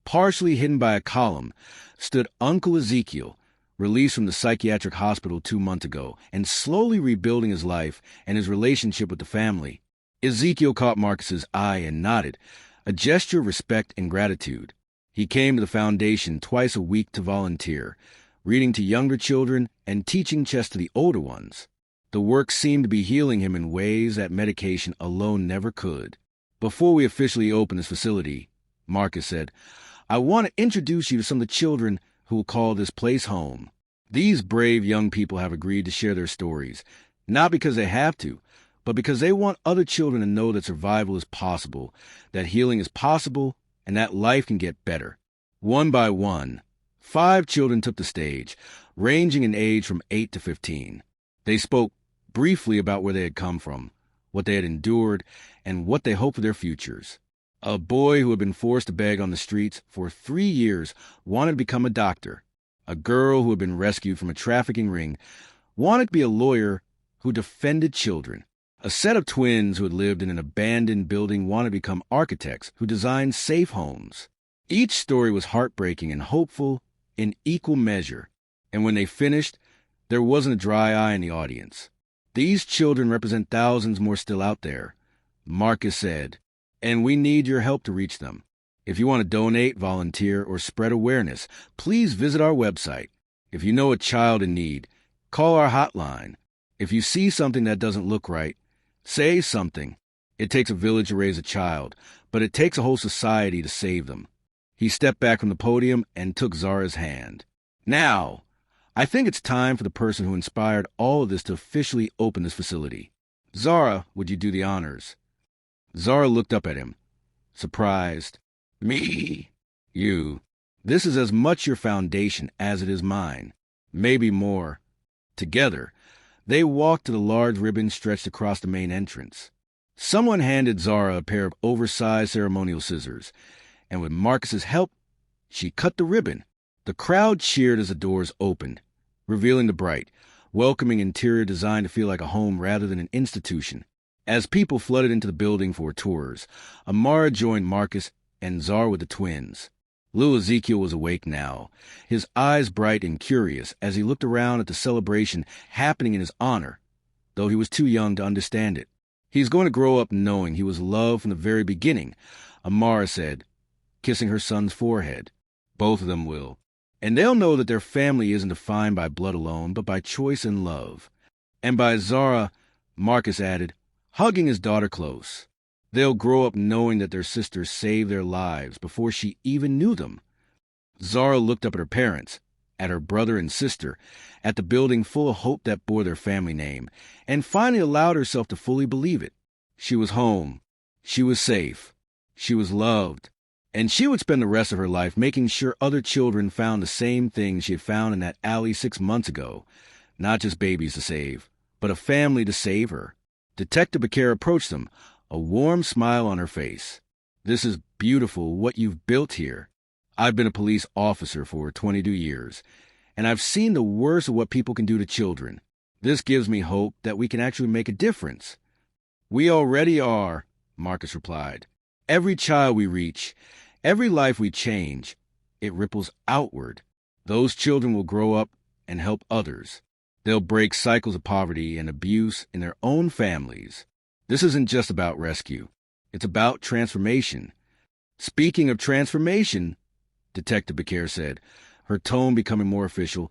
partially hidden by a column, stood Uncle Ezekiel, released from the psychiatric hospital 2 months ago and slowly rebuilding his life and his relationship with the family. Ezekiel caught Marcus's eye and nodded, a gesture of respect and gratitude. He came to the foundation twice a week to volunteer, reading to younger children and teaching chess to the older ones. The work seemed to be healing him in ways that medication alone never could. Before we officially open this facility, Marcus said, I want to introduce you to some of the children who will call this place home. These brave young people have agreed to share their stories, not because they have to, but because they want other children to know that survival is possible, that healing is possible, and that life can get better. One by one, 5 children took the stage, ranging in age from 8 to 15. They spoke briefly about where they had come from, what they had endured, and what they hoped for their futures. A boy who had been forced to beg on the streets for 3 years wanted to become a doctor. A girl who had been rescued from a trafficking ring wanted to be a lawyer who defended children. A set of twins who had lived in an abandoned building wanted to become architects who designed safe homes. Each story was heartbreaking and hopeful in equal measure, and when they finished, there wasn't a dry eye in the audience. These children represent thousands more still out there, Marcus said, and we need your help to reach them. If you want to donate, volunteer, or spread awareness, please visit our website. If you know a child in need, call our hotline. If you see something that doesn't look right, say something. It takes a village to raise a child, but it takes a whole society to save them. He stepped back from the podium and took Zara's hand. Now, I think it's time for the person who inspired all of this to officially open this facility. Zara, would you do the honors? Zara looked up at him, surprised. Me? You. This is as much your foundation as it is mine. Maybe more. Together, they walked to the large ribbon stretched across the main entrance. Someone handed Zara a pair of oversized ceremonial scissors, and with Marcus's help, she cut the ribbon. The crowd cheered as the doors opened, revealing the bright, welcoming interior designed to feel like a home rather than an institution. As people flooded into the building for tours, Amara joined Marcus and Zara with the twins. Little Ezekiel was awake now, his eyes bright and curious as he looked around at the celebration happening in his honor, though he was too young to understand it. He's going to grow up knowing he was loved from the very beginning, Amara said, kissing her son's forehead. Both of them will. And they'll know that their family isn't defined by blood alone, but by choice and love. And by Zara, Marcus added, hugging his daughter close. They'll grow up knowing that their sister saved their lives before she even knew them. Zara looked up at her parents, at her brother and sister, at the building full of hope that bore their family name, and finally allowed herself to fully believe it. She was home. She was safe. She was loved. And she would spend the rest of her life making sure other children found the same thing she had found in that alley 6 months ago. Not just babies to save, but a family to save her. Detective Becker approached them, a warm smile on her face. This is beautiful, what you've built here. I've been a police officer for 22 years, and I've seen the worst of what people can do to children. This gives me hope that we can actually make a difference. We already are, Marcus replied. Every child we reach, every life we change, it ripples outward. Those children will grow up and help others. They'll break cycles of poverty and abuse in their own families. This isn't just about rescue. It's about transformation. Speaking of transformation, Detective Becker said, her tone becoming more official,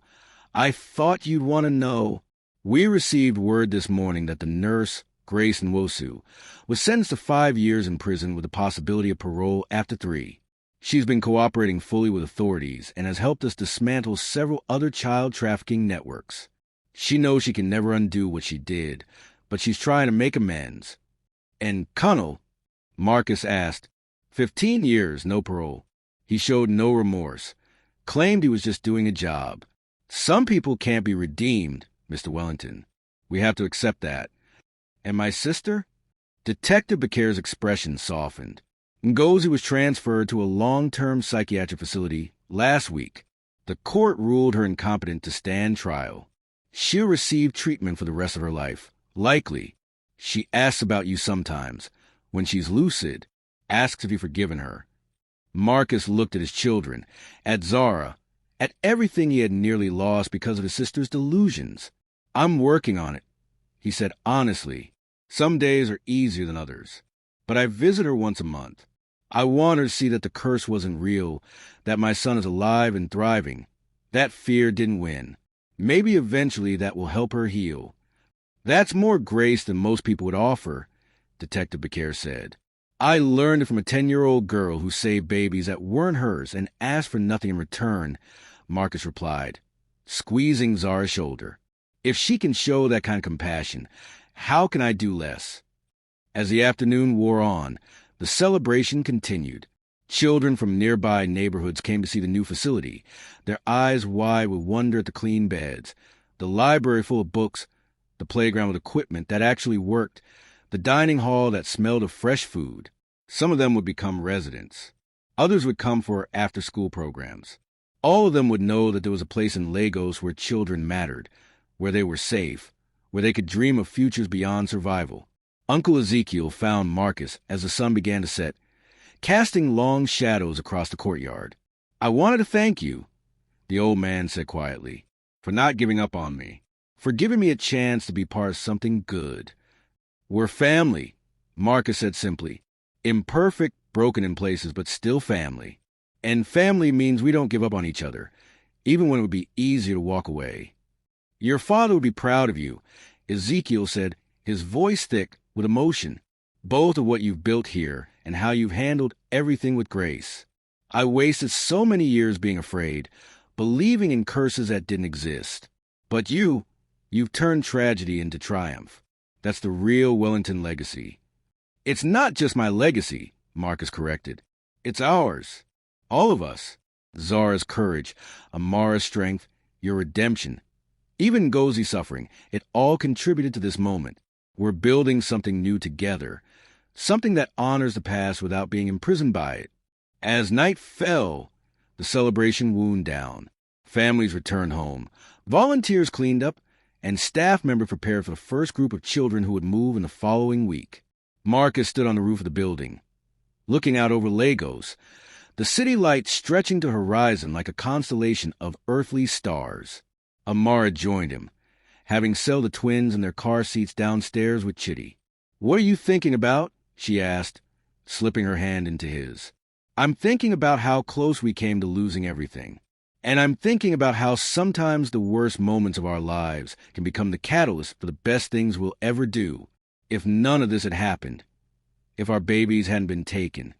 I thought you'd want to know. We received word this morning that the nurse, Grace Nwosu, was sentenced to 5 years in prison with the possibility of parole after 3. She's been cooperating fully with authorities and has helped us dismantle several other child trafficking networks. She knows she can never undo what she did, but she's trying to make amends. And Connell, Marcus asked, 15 years, no parole. He showed no remorse, claimed he was just doing a job. Some people can't be redeemed, Mr. Wellington. We have to accept that. And my sister? Detective Becker's expression softened. Ngozi was transferred to a long-term psychiatric facility last week. The court ruled her incompetent to stand trial. She'll receive treatment for the rest of her life. Likely. She asks about you sometimes. When she's lucid, asks if you've forgiven her. Marcus looked at his children, at Zara, at everything he had nearly lost because of his sister's delusions. I'm working on it, he said honestly. Some days are easier than others. But I visit her once a month. I want her to see that the curse wasn't real, that my son is alive and thriving. That fear didn't win. Maybe eventually that will help her heal. That's more grace than most people would offer, Detective Becker said. I learned it from a 10-year-old girl who saved babies that weren't hers and asked for nothing in return, Marcus replied, squeezing Zara's shoulder. If she can show that kind of compassion, how can I do less? As the afternoon wore on, the celebration continued. Children from nearby neighborhoods came to see the new facility, their eyes wide with wonder at the clean beds, the library full of books, the playground with equipment that actually worked, the dining hall that smelled of fresh food. Some of them would become residents. Others would come for after-school programs. All of them would know that there was a place in Lagos where children mattered, where they were safe, where they could dream of futures beyond survival. Uncle Ezekiel found Marcus as the sun began to set, casting long shadows across the courtyard. I wanted to thank you, the old man said quietly, for not giving up on me, for giving me a chance to be part of something good. We're family, Marcus said simply. Imperfect, broken in places, but still family. And family means we don't give up on each other, even when it would be easier to walk away. Your father would be proud of you, Ezekiel said, his voice thick with emotion, both of what you've built here and how you've handled everything with grace. I wasted so many years being afraid, believing in curses that didn't exist. But you've turned tragedy into triumph. That's the real Wellington legacy. It's not just my legacy, Marcus corrected. It's ours. All of us. Zara's courage, Amara's strength, your redemption. Even Ngozi's suffering, it all contributed to this moment. We're building something new together, something that honors the past without being imprisoned by it. As night fell, the celebration wound down. Families returned home. Volunteers cleaned up, and staff members prepared for the first group of children who would move in the following week. Marcus stood on the roof of the building, looking out over Lagos, the city lights stretching to horizon like a constellation of earthly stars. Amara joined him, having settled the twins in their car seats downstairs with Chitty. "What are you thinking about?" she asked, slipping her hand into his. "I'm thinking about how close we came to losing everything. And I'm thinking about how sometimes the worst moments of our lives can become the catalyst for the best things we'll ever do. If none of this had happened, if our babies hadn't been taken,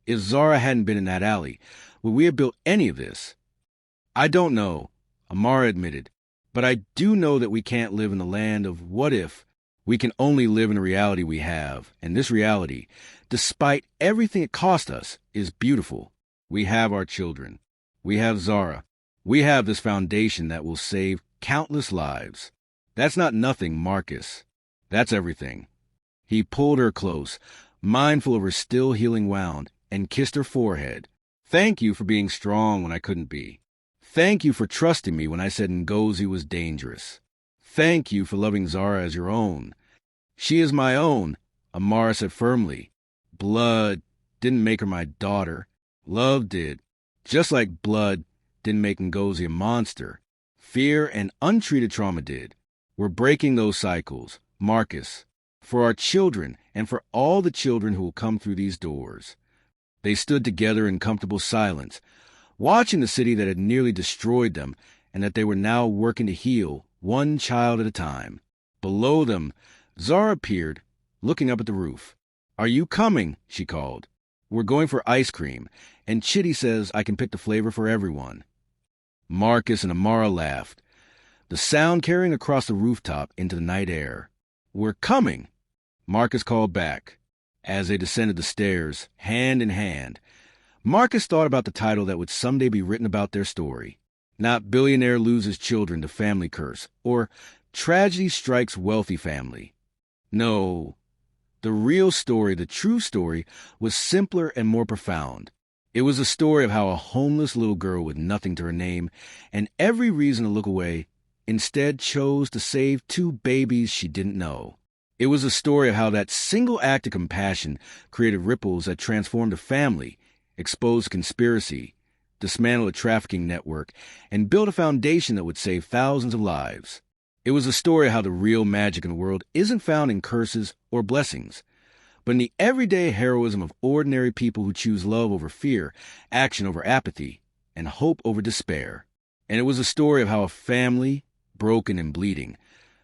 if Zara hadn't been in that alley, would we have built any of this?" "I don't know," Amara admitted, "but I do know that we can't live in the land of what if. We can only live in the reality we have, and this reality, despite everything it cost us, is beautiful. We have our children. We have Zara. We have this foundation that will save countless lives. That's not nothing, Marcus. That's everything." He pulled her close, mindful of her still healing wound, and kissed her forehead. "Thank you for being strong when I couldn't be. Thank you for trusting me when I said Ngozi was dangerous. Thank you for loving Zara as your own." "She is my own," Amara said firmly. "Blood didn't make her my daughter. Love did. Just like blood didn't make Ngozi a monster. Fear and untreated trauma did. We're breaking those cycles, Marcus, for our children and for all the children who will come through these doors." They stood together in comfortable silence, watching the city that had nearly destroyed them and that they were now working to heal, one child at a time. Below them, Zara appeared, looking up at the roof. "Are you coming?" she called. "We're going for ice cream, and Chitty says I can pick the flavor for everyone." Marcus and Amara laughed, the sound carrying across the rooftop into the night air. "We're coming," Marcus called back. As they descended the stairs, hand in hand, Marcus thought about the title that would someday be written about their story. Not "Billionaire Loses Children to Family Curse" or "Tragedy Strikes Wealthy Family." No, the real story, the true story, was simpler and more profound. It was a story of how a homeless little girl with nothing to her name and every reason to look away instead chose to save two babies she didn't know. It was a story of how that single act of compassion created ripples that transformed a family, exposed conspiracy, dismantled a trafficking network, and built a foundation that would save thousands of lives. It was a story of how the real magic in the world isn't found in curses or blessings, but in the everyday heroism of ordinary people who choose love over fear, action over apathy, and hope over despair. And it was a story of how a family, broken and bleeding,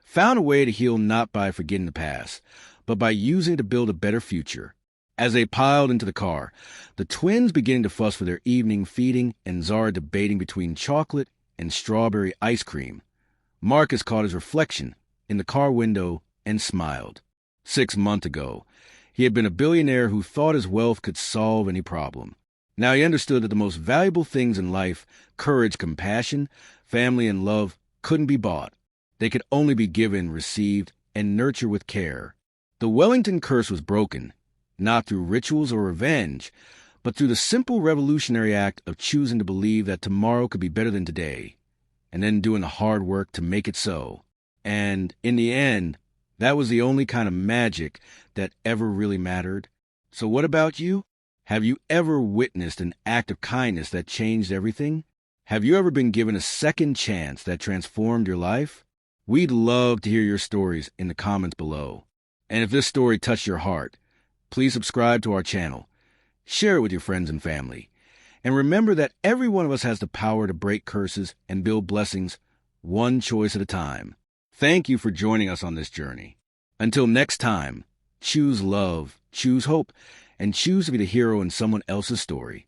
found a way to heal not by forgetting the past, but by using it to build a better future. As they piled into the car, the twins beginning to fuss for their evening feeding and Zara debating between chocolate and strawberry ice cream, Marcus caught his reflection in the car window and smiled. 6 months ago, he had been a billionaire who thought his wealth could solve any problem. Now he understood that the most valuable things in life, courage, compassion, family, and love, couldn't be bought. They could only be given, received, and nurtured with care. The Wellington curse was broken, not through rituals or revenge, but through the simple revolutionary act of choosing to believe that tomorrow could be better than today, and then doing the hard work to make it so. And in the end, that was the only kind of magic that ever really mattered. So what about you? Have you ever witnessed an act of kindness that changed everything? Have you ever been given a second chance that transformed your life? We'd love to hear your stories in the comments below. And if this story touched your heart, please subscribe to our channel, share it with your friends and family, and remember that every one of us has the power to break curses and build blessings one choice at a time. Thank you for joining us on this journey. Until next time, choose love, choose hope, and choose to be the hero in someone else's story.